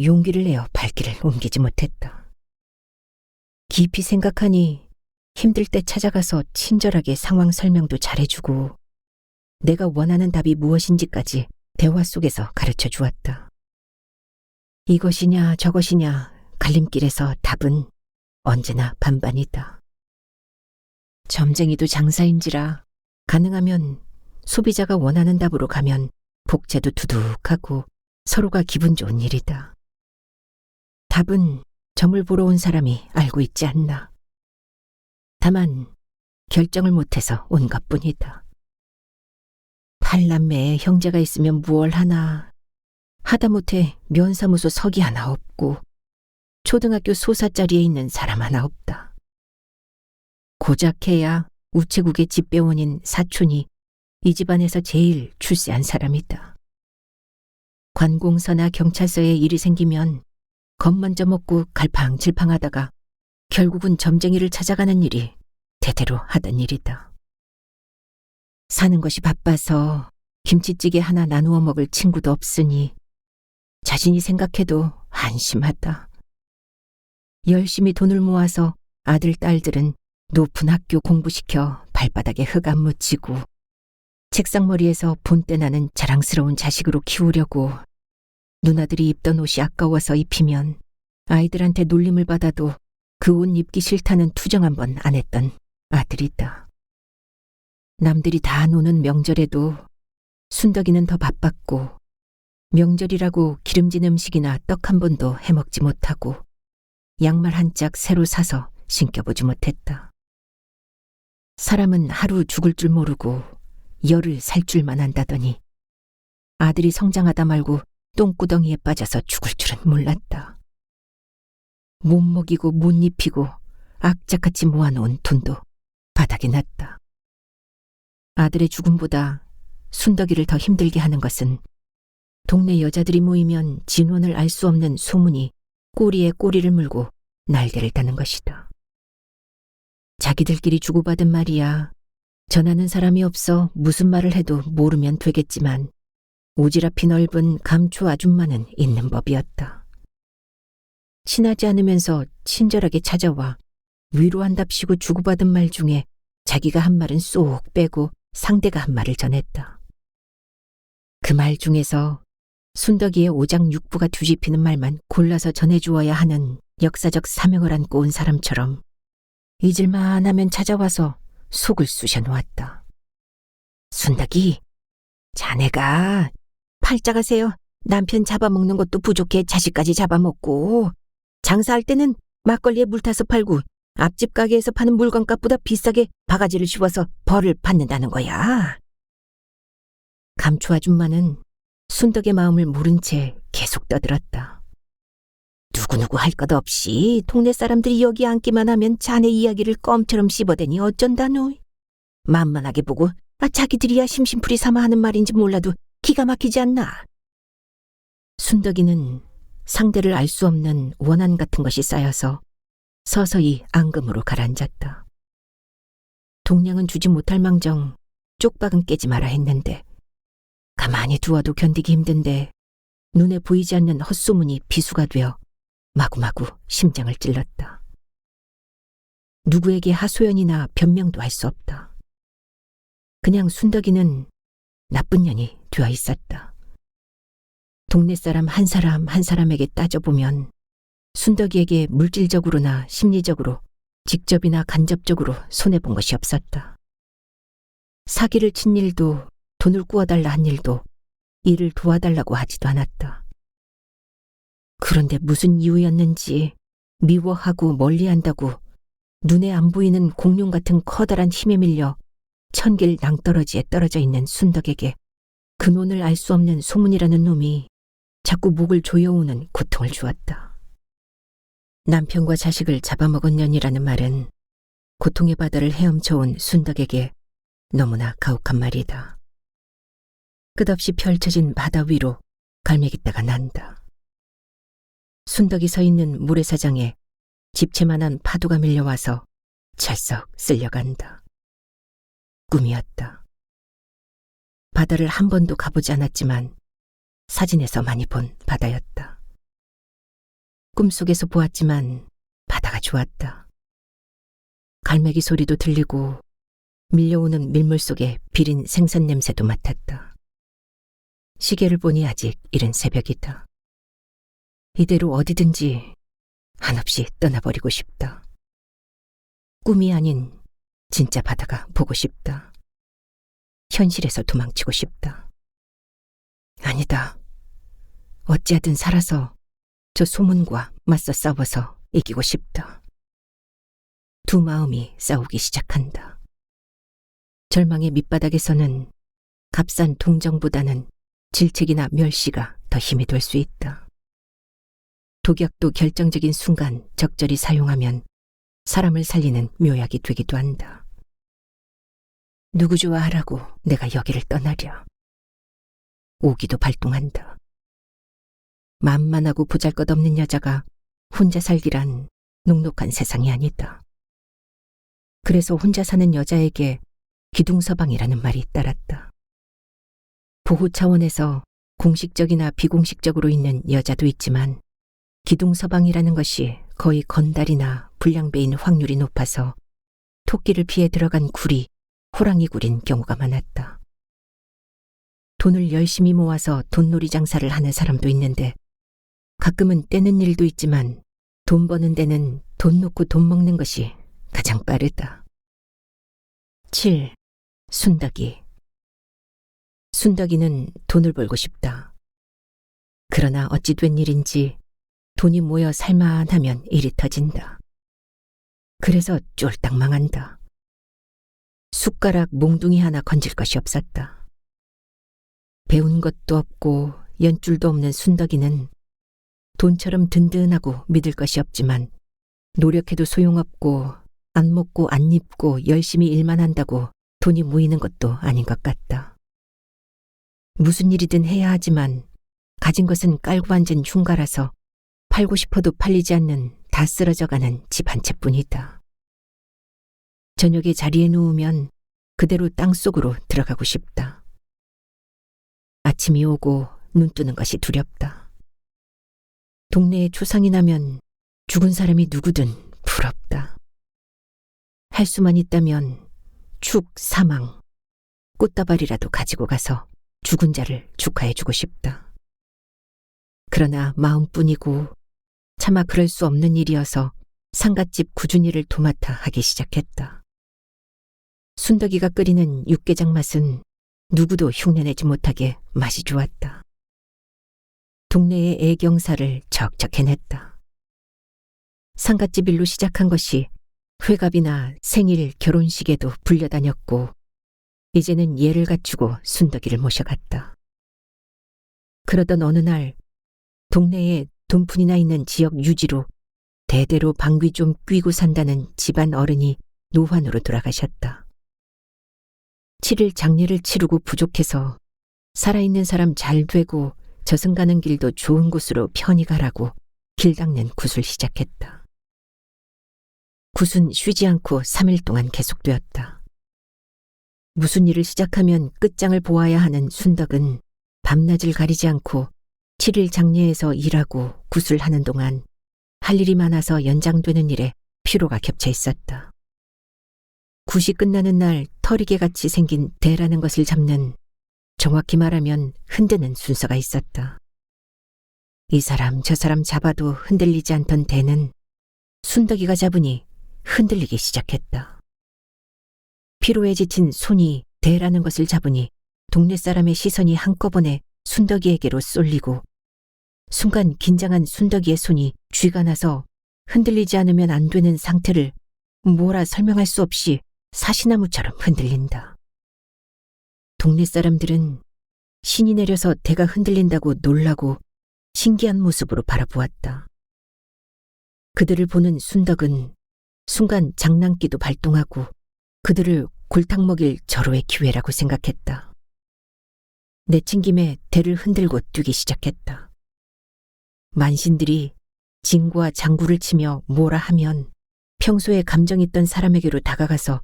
용기를 내어 발길을 옮기지 못했다. 깊이 생각하니 힘들 때 찾아가서 친절하게 상황 설명도 잘해주고 내가 원하는 답이 무엇인지까지 대화 속에서 가르쳐 주었다. 이것이냐 저것이냐 갈림길에서 답은 언제나 반반이다. 점쟁이도 장사인지라 가능하면 소비자가 원하는 답으로 가면 복채도 두둑하고 서로가 기분 좋은 일이다. 답은 점을 보러 온 사람이 알고 있지 않나. 다만 결정을 못해서 온 것뿐이다. 팔남매에 형제가 있으면 무얼 하나. 하다못해 면사무소 서기 하나 없고 초등학교 소사자리에 있는 사람 하나 없다. 고작 해야 우체국의 집배원인 사촌이 이 집안에서 제일 출세한 사람이다. 관공서나 경찰서에 일이 생기면 겁 먼저 먹고 갈팡질팡하다가 결국은 점쟁이를 찾아가는 일이 대대로 하던 일이다. 사는 것이 바빠서 김치찌개 하나 나누어 먹을 친구도 없으니 자신이 생각해도 한심하다. 열심히 돈을 모아서 아들, 딸들은 높은 학교 공부시켜 발바닥에 흙 안 묻히고 책상머리에서 본때 나는 자랑스러운 자식으로 키우려고 누나들이 입던 옷이 아까워서 입히면 아이들한테 놀림을 받아도 그 옷 입기 싫다는 투정 한 번 안 했던 아들이다. 남들이 다 노는 명절에도 순덕이는 더 바빴고 명절이라고 기름진 음식이나 떡 한 번도 해먹지 못하고 양말 한 짝 새로 사서 신겨보지 못했다. 사람은 하루 죽을 줄 모르고 열을 살 줄만 안다더니 아들이 성장하다 말고 똥구덩이에 빠져서 죽을 줄은 몰랐다. 못 먹이고 못 입히고 악착같이 모아놓은 돈도 바닥이 났다. 아들의 죽음보다 순덕이를 더 힘들게 하는 것은 동네 여자들이 모이면 진원을 알 수 없는 소문이 꼬리에 꼬리를 물고 날개를 다는 것이다. 자기들끼리 주고받은 말이야. 전하는 사람이 없어 무슨 말을 해도 모르면 되겠지만 오지랖이 넓은 감초 아줌마는 있는 법이었다. 친하지 않으면서 친절하게 찾아와 위로한답시고 주고받은 말 중에 자기가 한 말은 쏙 빼고 상대가 한 말을 전했다. 그 말 중에서 순덕이의 오장육부가 뒤집히는 말만 골라서 전해주어야 하는 역사적 사명을 안고 온 사람처럼 잊을만 하면 찾아와서 속을 쑤셔 놓았다. 순덕이, 자네가 팔자가세요. 남편 잡아먹는 것도 부족해 자식까지 잡아먹고 장사할 때는 막걸리에 물 타서 팔고 앞집 가게에서 파는 물건값보다 비싸게 바가지를 씌워서 벌을 받는다는 거야. 감초 아줌마는 순덕의 마음을 모른 채 계속 떠들었다. 누구누구 할 것 없이 동네 사람들이 여기 앉기만 하면 자네 이야기를 껌처럼 씹어대니 어쩐다노. 만만하게 보고 자기들이야 심심풀이 삼아 하는 말인지 몰라도 기가 막히지 않나. 순덕이는 상대를 알 수 없는 원한 같은 것이 쌓여서 서서히 앙금으로 가라앉았다. 동량은 주지 못할 망정 쪽박은 깨지 마라 했는데 가만히 두어도 견디기 힘든데 눈에 보이지 않는 헛소문이 비수가 되어 마구마구 심장을 찔렀다. 누구에게 하소연이나 변명도 할 수 없다. 그냥 순덕이는 나쁜 년이 되어 있었다. 동네 사람 한 사람에게 따져보면 순덕이에게 물질적으로나 심리적으로 직접이나 간접적으로 손해본 것이 없었다. 사기를 친 일도 돈을 꾸어달라 한 일도 일을 도와달라고 하지도 않았다. 그런데 무슨 이유였는지 미워하고 멀리한다고 눈에 안 보이는 공룡 같은 커다란 힘에 밀려 천길 낭떠러지에 떨어져 있는 순덕에게 근원을 알 수 없는 소문이라는 놈이 자꾸 목을 조여오는 고통을 주었다. 남편과 자식을 잡아먹은 년이라는 말은 고통의 바다를 헤엄쳐온 순덕에게 너무나 가혹한 말이다. 끝없이 펼쳐진 바다 위로 갈매기떼가 난다. 순덕이 서 있는 모래사장에 집채만한 파도가 밀려와서 찰썩 쓸려간다. 꿈이었다. 바다를 한 번도 가보지 않았지만 사진에서 많이 본 바다였다. 꿈속에서 보았지만 바다가 좋았다. 갈매기 소리도 들리고 밀려오는 밀물 속에 비린 생선 냄새도 맡았다. 시계를 보니 아직 이른 새벽이다. 이대로 어디든지 한없이 떠나버리고 싶다. 꿈이 아닌 진짜 바다가 보고 싶다. 현실에서 도망치고 싶다. 아니다. 어찌하든 살아서 저 소문과 맞서 싸워서 이기고 싶다. 두 마음이 싸우기 시작한다. 절망의 밑바닥에서는 값싼 동정보다는 질책이나 멸시가 더 힘이 될 수 있다. 독약도 결정적인 순간 적절히 사용하면 사람을 살리는 묘약이 되기도 한다. 누구 좋아하라고 내가 여기를 떠나랴. 오기도 발동한다. 만만하고 보잘것없는 여자가 혼자 살기란 녹록한 세상이 아니다. 그래서 혼자 사는 여자에게 기둥서방이라는 말이 따랐다. 보호 차원에서 공식적이나 비공식적으로 있는 여자도 있지만 기둥서방이라는 것이 거의 건달이나 불량배인 확률이 높아서 토끼를 피해 들어간 굴이 호랑이 굴인 경우가 많았다. 돈을 열심히 모아서 돈놀이 장사를 하는 사람도 있는데 가끔은 떼는 일도 있지만 돈 버는 데는 돈 놓고 돈 먹는 것이 가장 빠르다. 7. 순덕이. 순덕이는 돈을 벌고 싶다. 그러나 어찌 된 일인지 돈이 모여 살만하면 일이 터진다. 그래서 쫄딱 망한다. 숟가락 몽둥이 하나 건질 것이 없었다. 배운 것도 없고 연줄도 없는 순덕이는 돈처럼 든든하고 믿을 것이 없지만 노력해도 소용없고 안 먹고 안 입고 열심히 일만 한다고 돈이 모이는 것도 아닌 것 같다. 무슨 일이든 해야 하지만 가진 것은 깔고 앉은 흉가라서 팔고 싶어도 팔리지 않는 다 쓰러져가는 집 한 채뿐이다. 저녁에 자리에 누우면 그대로 땅속으로 들어가고 싶다. 아침이 오고 눈 뜨는 것이 두렵다. 동네에 초상이 나면 죽은 사람이 누구든 부럽다. 할 수만 있다면 축, 사망, 꽃다발이라도 가지고 가서 죽은 자를 축하해주고 싶다. 그러나 마음뿐이고 차마 그럴 수 없는 일이어서 상갓집 구준이를 도맡아 하기 시작했다. 순덕이가 끓이는 육개장 맛은 누구도 흉내내지 못하게 맛이 좋았다. 동네의 애경사를 척척 해냈다. 상갓집 일로 시작한 것이 회갑이나 생일, 결혼식에도 불려다녔고 이제는 예를 갖추고 순덕이를 모셔갔다. 그러던 어느 날 동네에 돈푼이나 있는 지역 유지로 대대로 방귀 좀 뀌고 산다는 집안 어른이 노환으로 돌아가셨다. 7일 장례를 치르고 부족해서 살아있는 사람 잘 되고 저승 가는 길도 좋은 곳으로 편히 가라고 길 닦는 굿을 시작했다. 굿은 쉬지 않고 3일 동안 계속되었다. 무슨 일을 시작하면 끝장을 보아야 하는 순덕은 밤낮을 가리지 않고 7일 장례에서 일하고 굿을 하는 동안 할 일이 많아서 연장되는 일에 피로가 겹쳐 있었다. 굿이 끝나는 날 털이개같이 생긴 대라는 것을 잡는, 정확히 말하면 흔드는 순서가 있었다. 이 사람 저 사람 잡아도 흔들리지 않던 대는 순덕이가 잡으니 흔들리기 시작했다. 피로에 지친 손이 대라는 것을 잡으니 동네 사람의 시선이 한꺼번에 순덕이에게로 쏠리고 순간 긴장한 순덕이의 손이 쥐가 나서 흔들리지 않으면 안 되는 상태를 뭐라 설명할 수 없이 사시나무처럼 흔들린다. 동네 사람들은 신이 내려서 대가 흔들린다고 놀라고 신기한 모습으로 바라보았다. 그들을 보는 순덕은 순간 장난기도 발동하고 그들을 골탕 먹일 절호의 기회라고 생각했다. 내친 김에 대를 흔들고 뛰기 시작했다. 만신들이 진과 장구를 치며 뭐라 하면 평소에 감정 있던 사람에게로 다가가서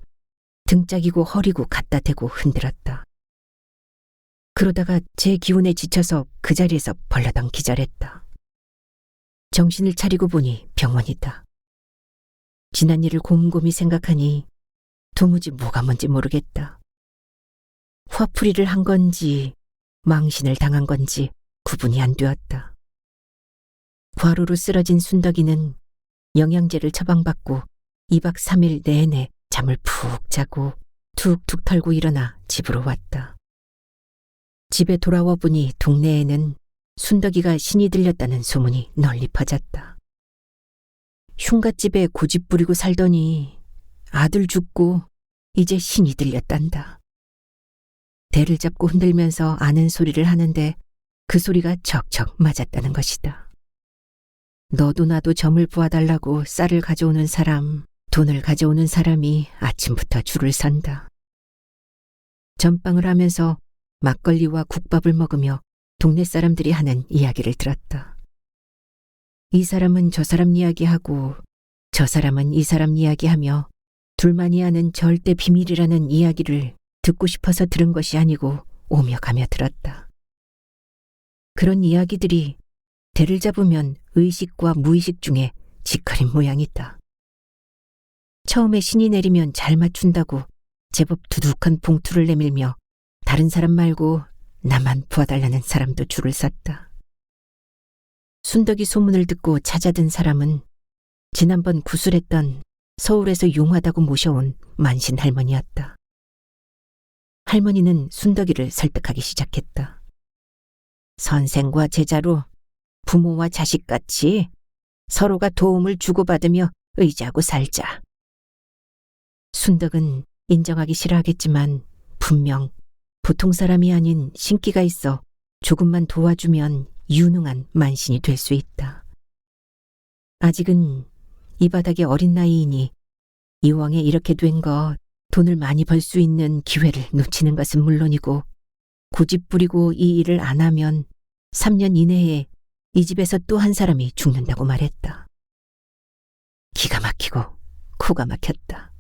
등짝이고 허리고 갖다 대고 흔들었다. 그러다가 제 기운에 지쳐서 그 자리에서 벌러덩 기절했다. 정신을 차리고 보니 병원이다. 지난 일을 곰곰이 생각하니 도무지 뭐가 뭔지 모르겠다. 화풀이를 한 건지 망신을 당한 건지 구분이 안 되었다. 과로로 쓰러진 순덕이는 영양제를 처방받고 2박 3일 내내 잠을 푹 자고 툭툭 털고 일어나 집으로 왔다. 집에 돌아와 보니 동네에는 순덕이가 신이 들렸다는 소문이 널리 퍼졌다. 흉갓집에 고집 부리고 살더니 아들 죽고 이제 신이 들렸단다. 대를 잡고 흔들면서 아는 소리를 하는데 그 소리가 척척 맞았다는 것이다. 너도 나도 점을 부어달라고 쌀을 가져오는 사람, 돈을 가져오는 사람이 아침부터 줄을 선다. 전빵을 하면서 막걸리와 국밥을 먹으며 동네 사람들이 하는 이야기를 들었다. 이 사람은 저 사람 이야기하고 저 사람은 이 사람 이야기하며 둘만이 아는 절대 비밀이라는 이야기를 듣고 싶어서 들은 것이 아니고 오며 가며 들었다. 그런 이야기들이 대를 잡으면 의식과 무의식 중에 지컬인 모양이다. 처음에 신이 내리면 잘 맞춘다고 제법 두둑한 봉투를 내밀며 다른 사람 말고 나만 부어달라는 사람도 줄을 섰다. 순덕이 소문을 듣고 찾아든 사람은 지난번 구술했던 서울에서 용하다고 모셔온 만신 할머니였다. 할머니는 순덕이를 설득하기 시작했다. 선생과 제자로 부모와 자식같이 서로가 도움을 주고받으며 의지하고 살자. 순덕은 인정하기 싫어하겠지만 분명 보통 사람이 아닌 신기가 있어 조금만 도와주면 유능한 만신이 될 수 있다. 아직은 이 바닥의 어린 나이이니 이왕에 이렇게 된 것 돈을 많이 벌 수 있는 기회를 놓치는 것은 물론이고 고집 부리고 이 일을 안 하면 3년 이내에 이 집에서 또 한 사람이 죽는다고 말했다. 기가 막히고 코가 막혔다.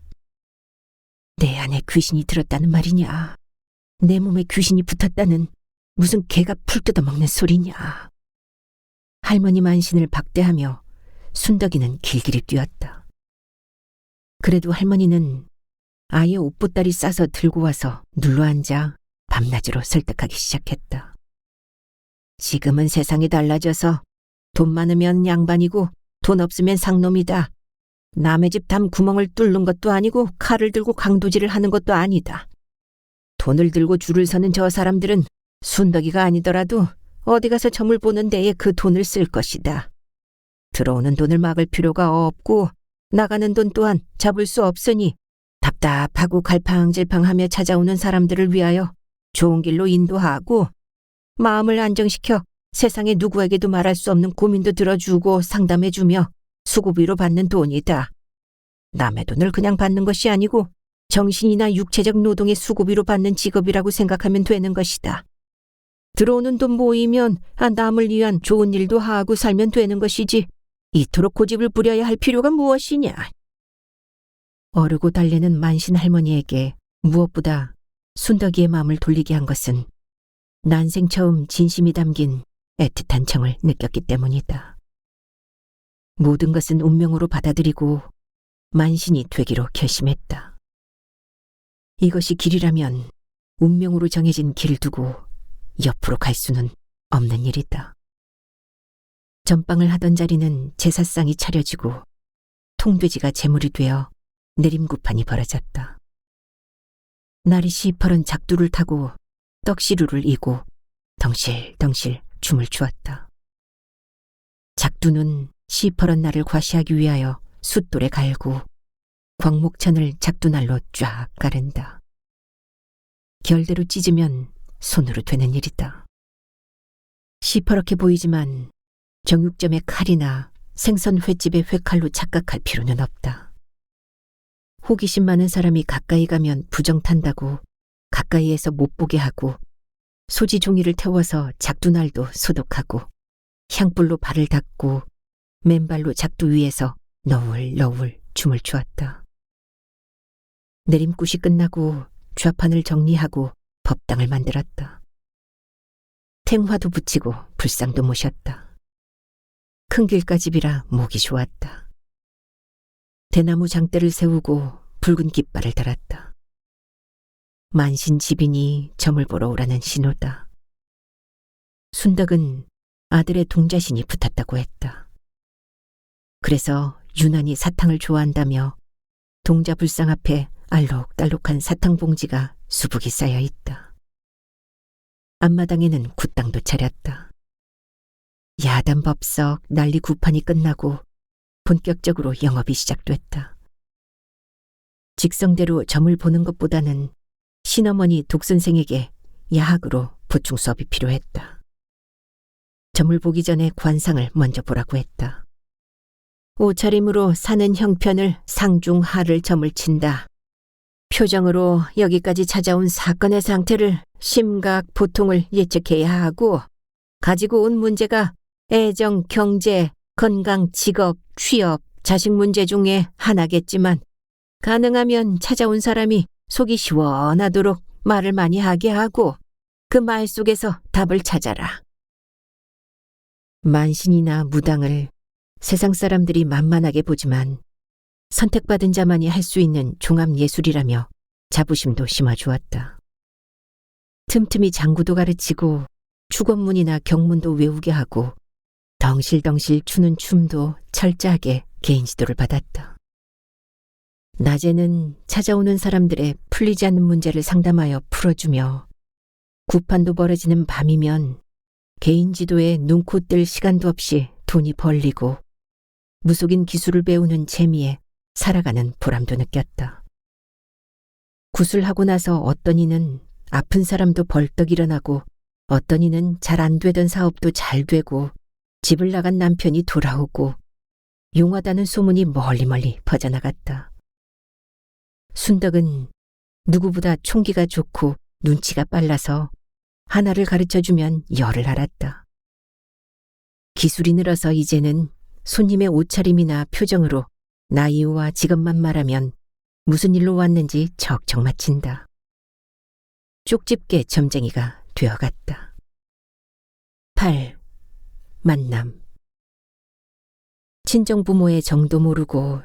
내 안에 귀신이 들었다는 말이냐? 내 몸에 귀신이 붙었다는 무슨 개가 풀 뜯어먹는 소리냐? 할머니 만신을 박대하며 순덕이는 길길이 뛰었다. 그래도 할머니는 아예 옷보따리 싸서 들고 와서 눌러앉아 밤낮으로 설득하기 시작했다. 지금은 세상이 달라져서 돈 많으면 양반이고 돈 없으면 상놈이다. 남의 집 담 구멍을 뚫는 것도 아니고 칼을 들고 강도질을 하는 것도 아니다. 돈을 들고 줄을 서는 저 사람들은 순덕이가 아니더라도 어디 가서 점을 보는 데에 그 돈을 쓸 것이다. 들어오는 돈을 막을 필요가 없고 나가는 돈 또한 잡을 수 없으니 답답하고 갈팡질팡하며 찾아오는 사람들을 위하여 좋은 길로 인도하고 마음을 안정시켜 세상에 누구에게도 말할 수 없는 고민도 들어주고 상담해주며 수고비로 받는 돈이다. 남의 돈을 그냥 받는 것이 아니고 정신이나 육체적 노동의 수고비로 받는 직업이라고 생각하면 되는 것이다. 들어오는 돈 모이면 남을 위한 좋은 일도 하고 살면 되는 것이지 이토록 고집을 부려야 할 필요가 무엇이냐. 어르고 달래는 만신 할머니에게 무엇보다 순덕이의 마음을 돌리게 한 것은 난생 처음 진심이 담긴 애틋한 정을 느꼈기 때문이다. 모든 것은 운명으로 받아들이고 만신이 되기로 결심했다. 이것이 길이라면 운명으로 정해진 길을 두고 옆으로 갈 수는 없는 일이다. 전방을 하던 자리는 제사상이 차려지고 통돼지가 제물이 되어 내림구판이 벌어졌다. 날이 시퍼런 작두를 타고 떡시루를 이고 덩실덩실 춤을 추었다. 작두는 시퍼런 날을 과시하기 위하여 숫돌에 갈고 광목천을 작두날로 쫙 가른다. 결대로 찢으면 손으로 되는 일이다. 시퍼렇게 보이지만 정육점의 칼이나 생선 횟집의 회칼로 착각할 필요는 없다. 호기심 많은 사람이 가까이 가면 부정탄다고 가까이에서 못 보게 하고 소지 종이를 태워서 작두날도 소독하고 향불로 발을 닦고 맨발로 작두 위에서 너울너울 춤을 추었다. 내림굿이 끝나고 좌판을 정리하고 법당을 만들었다. 탱화도 붙이고 불상도 모셨다. 큰 길가집이라 목이 좋았다. 대나무 장대를 세우고 붉은 깃발을 달았다. 만신지빈이 점을 보러 오라는 신호다. 순덕은 아들의 동자신이 붙었다고 했다. 그래서 유난히 사탕을 좋아한다며 동자 불상 앞에 알록달록한 사탕 봉지가 수북이 쌓여 있다. 앞마당에는 굿당도 차렸다. 야단법석 난리 구판이 끝나고 본격적으로 영업이 시작됐다. 직성대로 점을 보는 것보다는 신어머니 독선생에게 야학으로 보충 수업이 필요했다. 점을 보기 전에 관상을 먼저 보라고 했다. 옷차림으로 사는 형편을 상중하를 점을 친다. 표정으로 여기까지 찾아온 사건의 상태를 심각 보통을 예측해야 하고 가지고 온 문제가 애정, 경제, 건강, 직업, 취업, 자식 문제 중에 하나겠지만 가능하면 찾아온 사람이 속이 시원하도록 말을 많이 하게 하고 그 말 속에서 답을 찾아라. 만신이나 무당을 세상 사람들이 만만하게 보지만 선택받은 자만이 할 수 있는 종합예술이라며 자부심도 심어주었다. 틈틈이 장구도 가르치고 축원문이나 경문도 외우게 하고 덩실덩실 추는 춤도 철저하게 개인 지도를 받았다. 낮에는 찾아오는 사람들의 풀리지 않는 문제를 상담하여 풀어주며 구판도 벌어지는 밤이면 개인 지도에 눈코 뜰 시간도 없이 돈이 벌리고 무속인 기술을 배우는 재미에 살아가는 보람도 느꼈다. 구슬하고 나서 어떤 이는 아픈 사람도 벌떡 일어나고 어떤 이는 잘 안 되던 사업도 잘 되고 집을 나간 남편이 돌아오고 용하다는 소문이 멀리 퍼져나갔다. 순덕은 누구보다 총기가 좋고 눈치가 빨라서 하나를 가르쳐주면 열을 알았다. 기술이 늘어서 이제는 손님의 옷차림이나 표정으로 나이와 직업만 말하면 무슨 일로 왔는지 척척 맞힌다. 쪽집게 점쟁이가 되어갔다. 8. 만남. 친정부모의 정도 모르고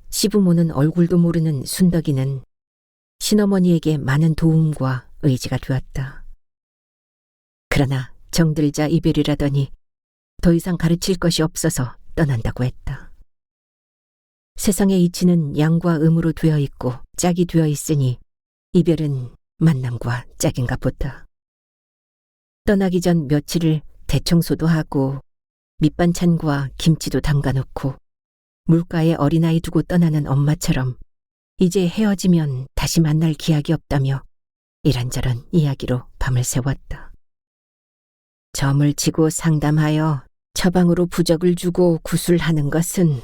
시부모는 얼굴도 모르는 순덕이는 신어머니에게 많은 도움과 의지가 되었다. 그러나 정들자 이별이라더니 더 이상 가르칠 것이 없어서 떠난다고 했다. 세상의 이치는 양과 음으로 되어 있고 짝이 되어 있으니 이별은 만남과 짝인가 보다. 떠나기 전 며칠을 대청소도 하고 밑반찬과 김치도 담가놓고 물가에 어린아이 두고 떠나는 엄마처럼 이제 헤어지면 다시 만날 기약이 없다며 이런저런 이야기로 밤을 새웠다. 점을 치고 상담하여 처방으로 부적을 주고 구술하는 것은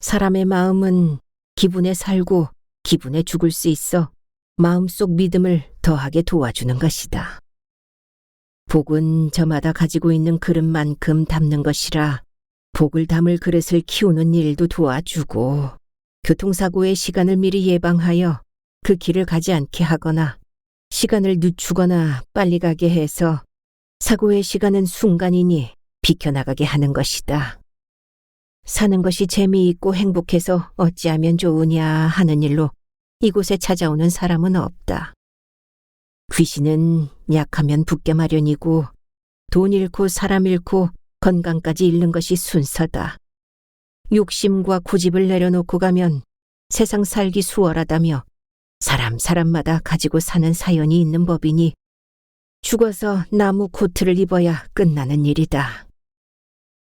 사람의 마음은 기분에 살고 기분에 죽을 수 있어 마음속 믿음을 더하게 도와주는 것이다. 복은 저마다 가지고 있는 그릇만큼 담는 것이라 복을 담을 그릇을 키우는 일도 도와주고 교통사고의 시간을 미리 예방하여 그 길을 가지 않게 하거나 시간을 늦추거나 빨리 가게 해서 사고의 시간은 순간이니 비켜나가게 하는 것이다. 사는 것이 재미있고 행복해서 어찌하면 좋으냐 하는 일로 이곳에 찾아오는 사람은 없다. 귀신은 약하면 붙게 마련이고 돈 잃고 사람 잃고 건강까지 잃는 것이 순서다. 욕심과 고집을 내려놓고 가면 세상 살기 수월하다며 사람마다 가지고 사는 사연이 있는 법이니 죽어서 나무 코트를 입어야 끝나는 일이다.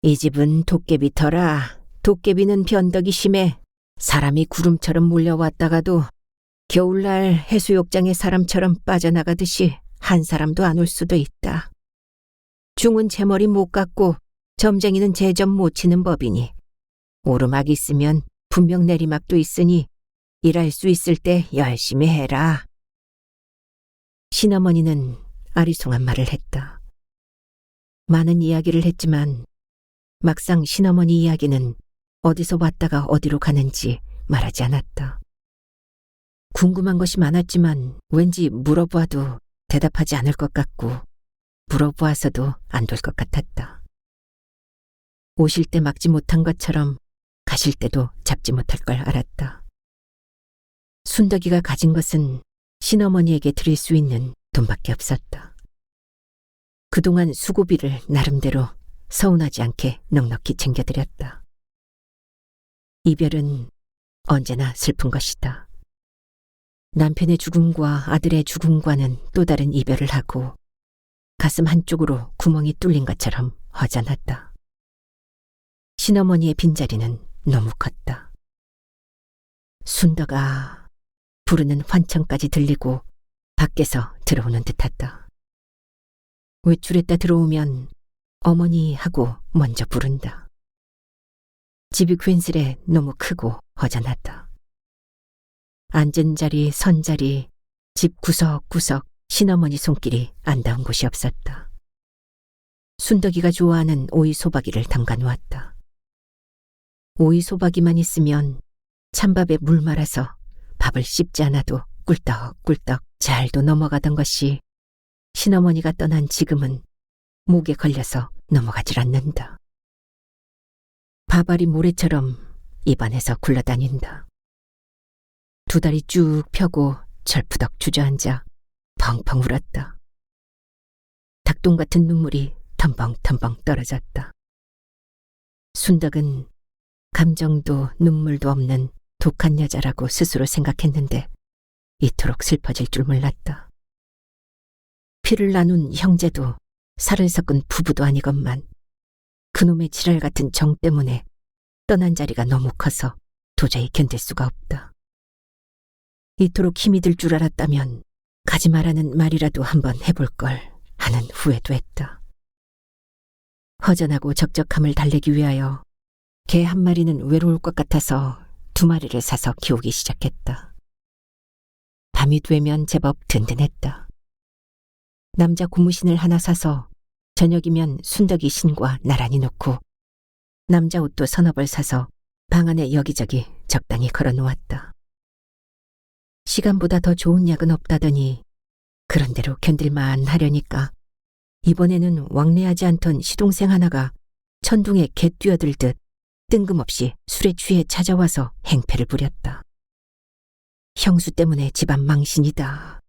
이 집은 도깨비 터라. 도깨비는 변덕이 심해 사람이 구름처럼 몰려왔다가도 겨울날 해수욕장에 사람처럼 빠져나가듯이 한 사람도 안 올 수도 있다. 중은 제 머리 못 깎고 점쟁이는 제 점 못 치는 법이니 오르막 있으면 분명 내리막도 있으니 일할 수 있을 때 열심히 해라. 신어머니는 아리송한 말을 했다. 많은 이야기를 했지만 막상 신어머니 이야기는 어디서 왔다가 어디로 가는지 말하지 않았다. 궁금한 것이 많았지만 왠지 물어보아도 대답하지 않을 것 같고 물어보아서도 안 될 것 같았다. 오실 때 막지 못한 것처럼 가실 때도 잡지 못할 걸 알았다. 순덕이가 가진 것은 신어머니에게 드릴 수 있는 돈밖에 없었다. 그동안 수고비를 나름대로 서운하지 않게 넉넉히 챙겨드렸다. 이별은 언제나 슬픈 것이다. 남편의 죽음과 아들의 죽음과는 또 다른 이별을 하고 가슴 한쪽으로 구멍이 뚫린 것처럼 허전하다. 신어머니의 빈자리는 너무 컸다. 순덕아 부르는 환청까지 들리고 밖에서 들어오는 듯하다. 외출했다 들어오면 어머니 하고 먼저 부른다. 집이 괜스레 너무 크고 허전하다. 앉은 자리, 선 자리, 집 구석구석 신어머니 손길이 안 닿은 곳이 없었다. 순덕이가 좋아하는 오이 소박이를 담가 놓았다. 오이 소박이만 있으면 찬밥에 물 말아서 밥을 씹지 않아도 꿀떡꿀떡 잘도 넘어가던 것이 신어머니가 떠난 지금은 목에 걸려서 넘어가질 않는다. 밥알이 모래처럼 입안에서 굴러다닌다. 두 다리 쭉 펴고 절푸덕 주저앉아 펑펑 울었다. 닭똥 같은 눈물이 텀벙텀벙 떨어졌다. 순덕은 감정도 눈물도 없는 독한 여자라고 스스로 생각했는데 이토록 슬퍼질 줄 몰랐다. 피를 나눈 형제도 살을 섞은 부부도 아니건만 그놈의 지랄 같은 정 때문에 떠난 자리가 너무 커서 도저히 견딜 수가 없다. 이토록 힘이 들 줄 알았다면 가지 말라는 말이라도 한번 해볼 걸 하는 후회도 했다. 허전하고 적적함을 달래기 위하여 개 한 마리는 외로울 것 같아서 두 마리를 사서 키우기 시작했다. 밤이 되면 제법 든든했다. 남자 고무신을 하나 사서 저녁이면 순덕이 신과 나란히 놓고 남자 옷도 서너 벌 사서 방 안에 여기저기 적당히 걸어놓았다. 시간보다 더 좋은 약은 없다더니 그런대로 견딜만 하려니까 이번에는 왕래하지 않던 시동생 하나가 천둥에 개 뛰어들듯 뜬금없이 술에 취해 찾아와서 행패를 부렸다. 형수 때문에 집안 망신이다.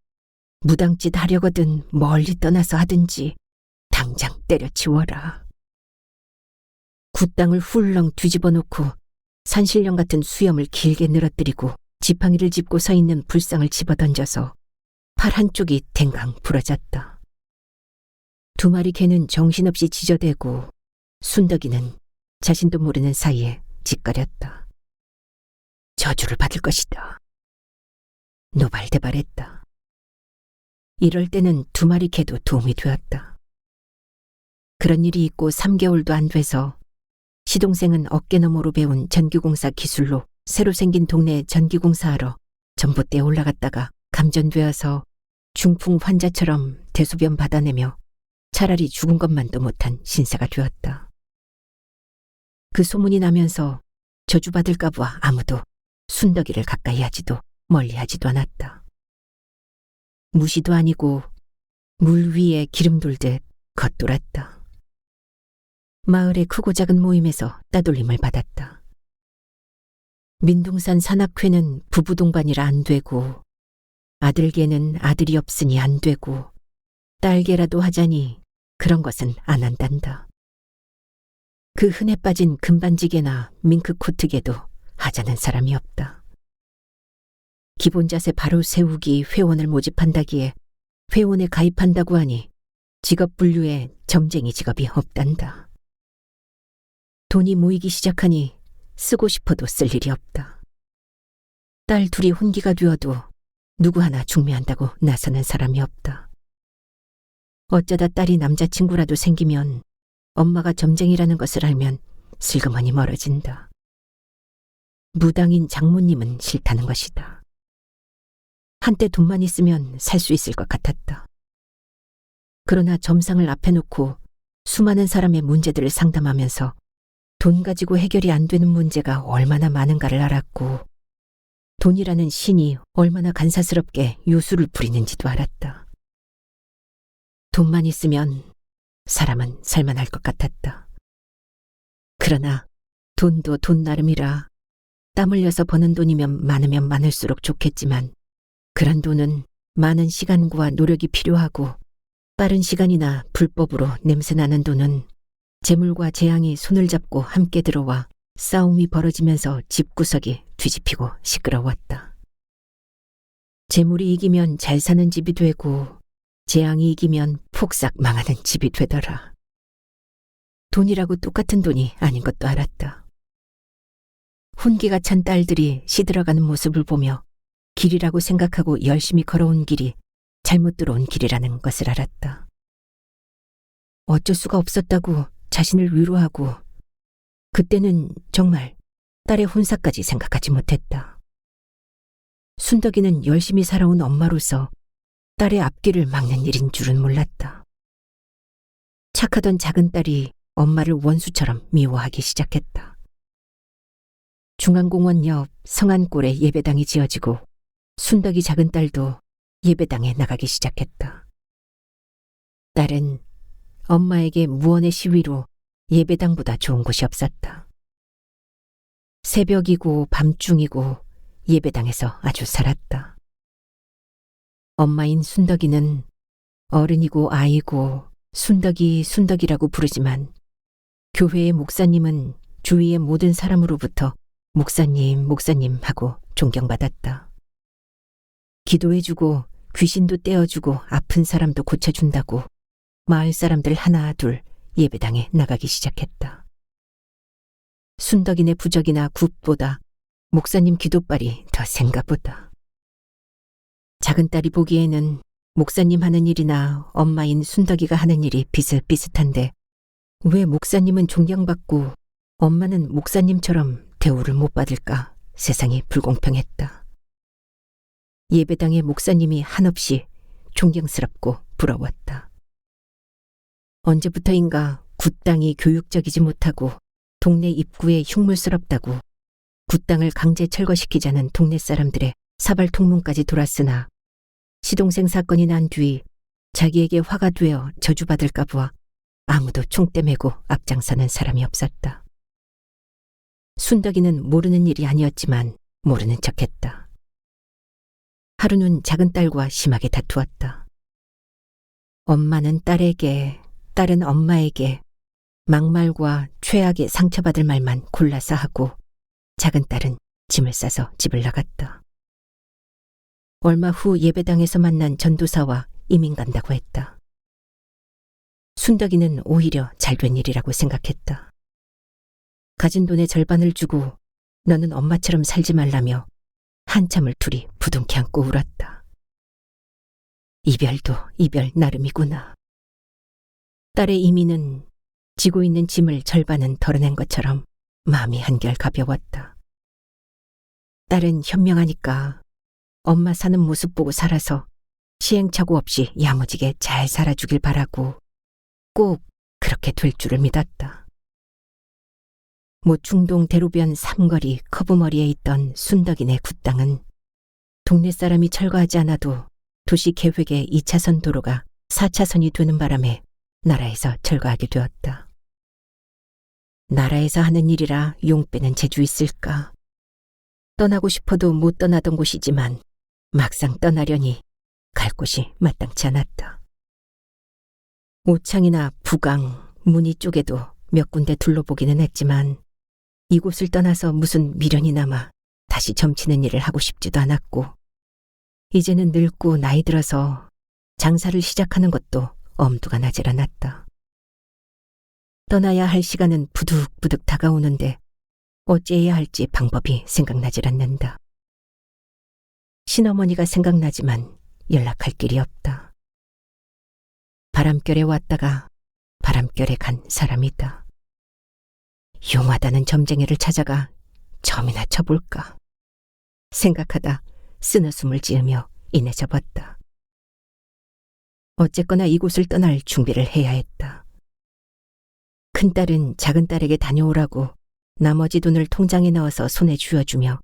무당짓 하려거든 멀리 떠나서 하든지 당장 때려치워라. 굿땅을 훌렁 뒤집어 놓고 산신령 같은 수염을 길게 늘어뜨리고 지팡이를 짚고 서 있는 불상을 집어던져서 팔 한쪽이 댕강 부러졌다. 두 마리 개는 정신없이 지저대고 순덕이는 자신도 모르는 사이에 짓거렸다. 저주를 받을 것이다. 노발대발했다. 이럴 때는 두 마리 개도 도움이 되었다. 그런 일이 있고 3개월도 안 돼서 시동생은 어깨너머로 배운 전기공사 기술로 새로 생긴 동네에 전기공사하러 전봇대에 올라갔다가 감전되어서 중풍 환자처럼 대소변 받아내며 차라리 죽은 것만도 못한 신세가 되었다. 그 소문이 나면서 저주받을까 봐 아무도 순덕이를 가까이 하지도 멀리 하지도 않았다. 무시도 아니고 물 위에 기름 돌듯 겉돌았다. 마을의 크고 작은 모임에서 따돌림을 받았다. 민둥산 산악회는 부부 동반이라 안 되고 아들개는 아들이 없으니 안 되고 딸개라도 하자니 그런 것은 안 한단다. 그 흔해 빠진 금반지개나 밍크 코트개도 하자는 사람이 없다. 기본 자세 바로 세우기 회원을 모집한다기에 회원에 가입한다고 하니 직업 분류에 점쟁이 직업이 없단다. 돈이 모이기 시작하니 쓰고 싶어도 쓸 일이 없다. 딸 둘이 혼기가 되어도 누구 하나 중매한다고 나서는 사람이 없다. 어쩌다 딸이 남자친구라도 생기면 엄마가 점쟁이라는 것을 알면 슬그머니 멀어진다. 무당인 장모님은 싫다는 것이다. 한때 돈만 있으면 살 수 있을 것 같았다. 그러나 점상을 앞에 놓고 수많은 사람의 문제들을 상담하면서 돈 가지고 해결이 안 되는 문제가 얼마나 많은가를 알았고 돈이라는 신이 얼마나 간사스럽게 요술을 부리는지도 알았다. 돈만 있으면 사람은 살만할 것 같았다. 그러나 돈도 돈 나름이라 땀 흘려서 버는 돈이면 많으면 많을수록 좋겠지만 그런 돈은 많은 시간과 노력이 필요하고 빠른 시간이나 불법으로 냄새나는 돈은 재물과 재앙이 손을 잡고 함께 들어와 싸움이 벌어지면서 집구석이 뒤집히고 시끄러웠다. 재물이 이기면 잘 사는 집이 되고 재앙이 이기면 폭삭 망하는 집이 되더라. 돈이라고 똑같은 돈이 아닌 것도 알았다. 혼기가 찬 딸들이 시들어가는 모습을 보며 길이라고 생각하고 열심히 걸어온 길이 잘못 들어온 길이라는 것을 알았다. 어쩔 수가 없었다고 자신을 위로하고 그때는 정말 딸의 혼사까지 생각하지 못했다. 순덕이는 열심히 살아온 엄마로서 딸의 앞길을 막는 일인 줄은 몰랐다. 착하던 작은 딸이 엄마를 원수처럼 미워하기 시작했다. 중앙공원 옆 성안골에 예배당이 지어지고 순덕이 작은 딸도 예배당에 나가기 시작했다. 딸은 엄마에게 무언의 시위로 예배당보다 좋은 곳이 없었다. 새벽이고 밤중이고 예배당에서 아주 살았다. 엄마인 순덕이는 어른이고 아이고 순덕이라고 부르지만 교회의 목사님은 주위의 모든 사람으로부터 목사님 하고 존경받았다. 기도해주고 귀신도 떼어주고 아픈 사람도 고쳐준다고 마을 사람들 하나 둘 예배당에 나가기 시작했다. 순덕이네 부적이나 굿보다 목사님 기도발이 더 센가 보다. 작은 딸이 보기에는 목사님 하는 일이나 엄마인 순덕이가 하는 일이 비슷비슷한데 왜 목사님은 존경받고 엄마는 목사님처럼 대우를 못 받을까 세상이 불공평했다. 예배당의 목사님이 한없이 존경스럽고 부러웠다. 언제부터인가 굿땅이 교육적이지 못하고 동네 입구에 흉물스럽다고 굿땅을 강제 철거시키자는 동네 사람들의 사발통문까지 돌았으나 시동생 사건이 난 뒤 자기에게 화가 되어 저주받을까 봐 아무도 총대 메고 앞장서는 사람이 없었다. 순덕이는 모르는 일이 아니었지만 모르는 척했다. 하루는 작은 딸과 심하게 다투었다. 엄마는 딸에게, 딸은 엄마에게 막말과 최악의 상처받을 말만 골라서 하고 작은 딸은 짐을 싸서 집을 나갔다. 얼마 후 예배당에서 만난 전도사와 이민 간다고 했다. 순덕이는 오히려 잘된 일이라고 생각했다. 가진 돈의 절반을 주고 너는 엄마처럼 살지 말라며 한참을 둘이 부둥켜 안고 울었다. 이별도 이별 나름이구나. 딸의 이민은 지고 있는 짐을 절반은 덜어낸 것처럼 마음이 한결 가벼웠다. 딸은 현명하니까 엄마 사는 모습 보고 살아서 시행착오 없이 야무지게 잘 살아주길 바라고 꼭 그렇게 될 줄을 믿었다. 모충동 대로변 삼거리 커브머리에 있던 순덕이네 굿땅은 동네 사람이 철거하지 않아도 도시 계획의 2차선 도로가 4차선이 되는 바람에 나라에서 철거하게 되었다. 나라에서 하는 일이라 용 빼는 재주 있을까? 떠나고 싶어도 못 떠나던 곳이지만 막상 떠나려니 갈 곳이 마땅치 않았다. 오창이나 부강, 문희 쪽에도 몇 군데 둘러보기는 했지만 이곳을 떠나서 무슨 미련이 남아 다시 점치는 일을 하고 싶지도 않았고, 이제는 늙고 나이 들어서 장사를 시작하는 것도 엄두가 나질 않았다. 떠나야 할 시간은 부득부득 다가오는데 어찌해야 할지 방법이 생각나질 않는다. 신어머니가 생각나지만 연락할 길이 없다. 바람결에 왔다가 바람결에 간 사람이다. 용하다는 점쟁이를 찾아가 점이나 쳐볼까 생각하다 쓰느숨을 지으며 이내 접었다. 어쨌거나 이곳을 떠날 준비를 해야 했다. 큰딸은 작은딸에게 다녀오라고 나머지 돈을 통장에 넣어서 손에 쥐어주며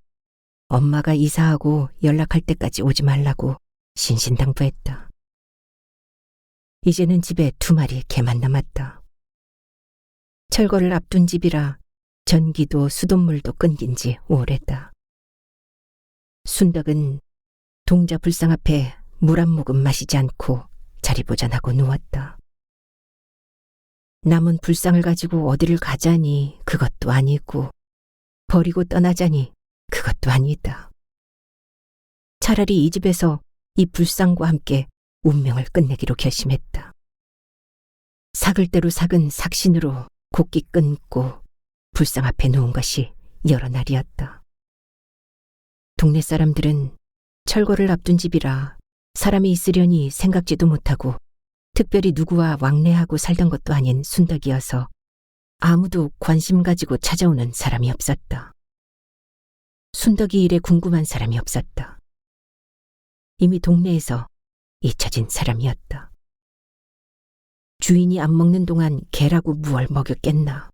엄마가 이사하고 연락할 때까지 오지 말라고 신신당부했다. 이제는 집에 2마리 개만 남았다. 철거를 앞둔 집이라 전기도 수돗물도 끊긴 지 오래다. 순덕은 동자 불상 앞에 물 한 모금 마시지 않고 자리보전하고 누웠다. 남은 불상을 가지고 어디를 가자니 그것도 아니고, 버리고 떠나자니 그것도 아니다. 차라리 이 집에서 이 불상과 함께 운명을 끝내기로 결심했다. 삭을 대로 삭은 삭신으로 곡기 끊고 불상 앞에 누운 것이 여러 날이었다. 동네 사람들은 철거를 앞둔 집이라 사람이 있으려니 생각지도 못하고 특별히 누구와 왕래하고 살던 것도 아닌 순덕이어서 아무도 관심 가지고 찾아오는 사람이 없었다. 순덕이 일에 궁금한 사람이 없었다. 이미 동네에서 잊혀진 사람이었다. 주인이 안 먹는 동안 개라고 무얼 먹였겠나.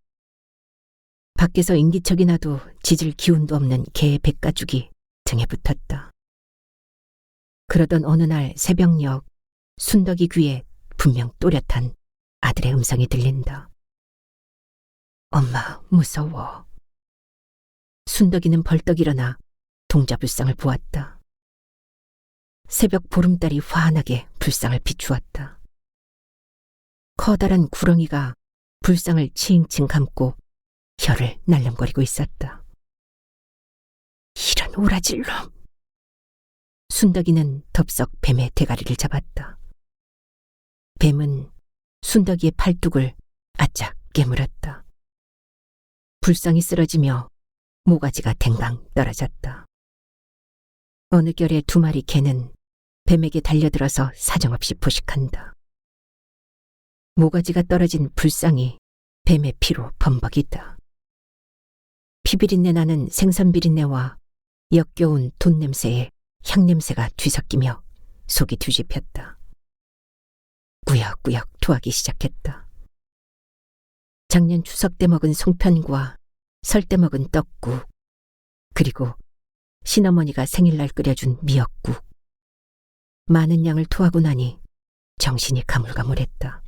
밖에서 인기척이 나도 짖을 기운도 없는 개의 백가죽이 등에 붙었다. 그러던 어느 날 새벽녘 순덕이 귀에 분명 또렷한 아들의 음성이 들린다. 엄마, 무서워. 순덕이는 벌떡 일어나 동자불상을 보았다. 새벽 보름달이 환하게 불상을 비추었다. 커다란 구렁이가 불상을 칭칭 감고 혀를 날름거리고 있었다. 이런 오라질 놈! 순덕이는 덥석 뱀의 대가리를 잡았다. 뱀은 순덕이의 팔뚝을 아짝 깨물었다. 불상이 쓰러지며 모가지가 댕강 떨어졌다. 어느 결에 2마리 개는 뱀에게 달려들어서 사정없이 포식한다. 모가지가 떨어진 불상이 뱀의 피로 범벅이다. 피비린내 나는 생선비린내와 역겨운 돈냄새에 향냄새가 뒤섞이며 속이 뒤집혔다. 꾸역꾸역 토하기 시작했다. 작년 추석 때 먹은 송편과 설 때 먹은 떡국, 그리고 신어머니가 생일날 끓여준 미역국. 많은 양을 토하고 나니 정신이 가물가물했다.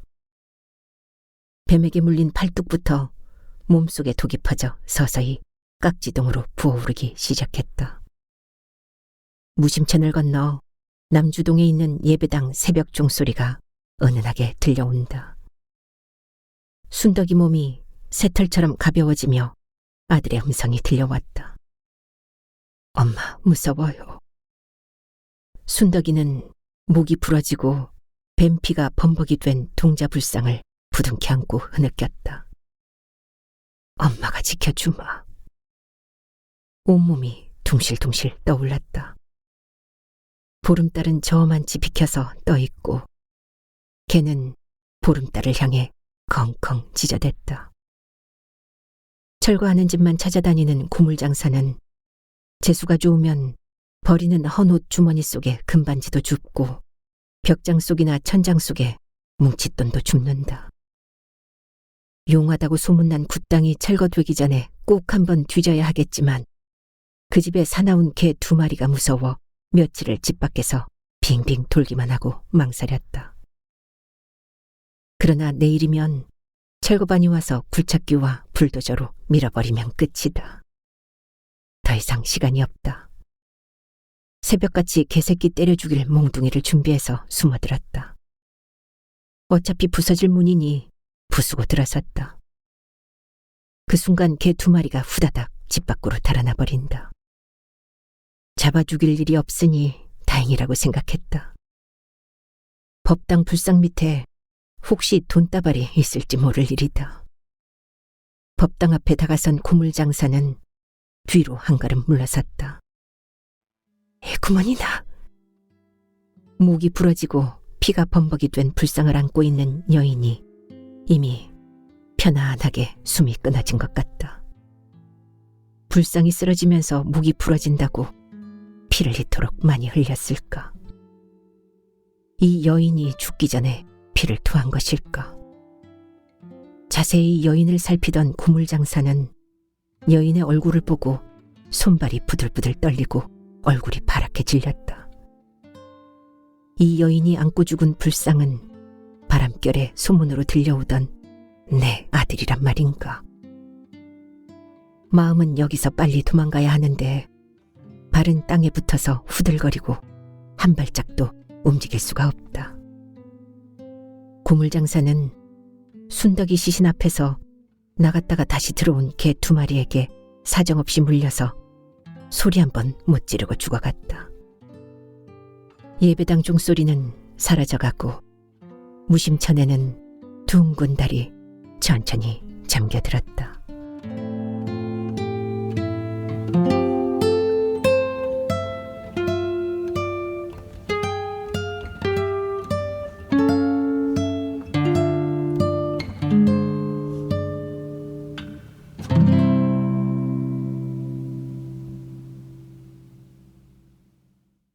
뱀에게 물린 팔뚝부터 몸속에 독이 퍼져 서서히 깍지동으로 부어오르기 시작했다. 무심천을 건너 남주동에 있는 예배당 새벽 종소리가 은은하게 들려온다. 순덕이 몸이 새털처럼 가벼워지며 아들의 음성이 들려왔다. 엄마, 무서워요. 순덕이는 목이 부러지고 뱀피가 범벅이 된 동자불상을 부둥켜 안고 흐느꼈다. 엄마가 지켜주마. 온몸이 둥실둥실 떠올랐다. 보름달은 저만치 비켜서 떠있고 개는 보름달을 향해 컹컹 짖어댔다. 철거하는 집만 찾아다니는 고물장사는 재수가 좋으면 버리는 헌옷 주머니 속에 금반지도 줍고 벽장 속이나 천장 속에 뭉칫돈도 줍는다. 용하다고 소문난 굿당이 철거되기 전에 꼭 한번 뒤져야 하겠지만 그 집에 사나운 개 2마리가 무서워 며칠을 집 밖에서 빙빙 돌기만 하고 망설였다. 그러나 내일이면 철거반이 와서 굴착기와 불도저로 밀어버리면 끝이다. 더 이상 시간이 없다. 새벽같이 개새끼 때려 죽일 몽둥이를 준비해서 숨어들었다. 어차피 부서질 문이니 부수고 들어섰다. 그 순간 개 2마리가 후다닥 집 밖으로 달아나 버린다. 잡아 죽일 일이 없으니 다행이라고 생각했다. 법당 불상 밑에 혹시 돈다발이 있을지 모를 일이다. 법당 앞에 다가선 고물장사는 뒤로 한 걸음 물러섰다. 에구머니나. 목이 부러지고 피가 범벅이 된 불상을 안고 있는 여인이 이미 편안하게 숨이 끊어진 것 같다. 불상이 쓰러지면서 목이 부러진다고 피를 이토록 많이 흘렸을까? 이 여인이 죽기 전에 피를 토한 것일까? 자세히 여인을 살피던 고물장사는 여인의 얼굴을 보고 손발이 부들부들 떨리고 얼굴이 파랗게 질렸다. 이 여인이 안고 죽은 불상은 바람결에 소문으로 들려오던 내 아들이란 말인가? 마음은 여기서 빨리 도망가야 하는데 발은 땅에 붙어서 후들거리고 한 발짝도 움직일 수가 없다. 고물장사는 순덕이 시신 앞에서 나갔다가 다시 들어온 개 2마리에게 사정없이 물려서 소리 한 번 못 지르고 죽어갔다. 예배당 종소리는 사라져가고 무심천에는 둥근 달이 천천히 잠겨들었다.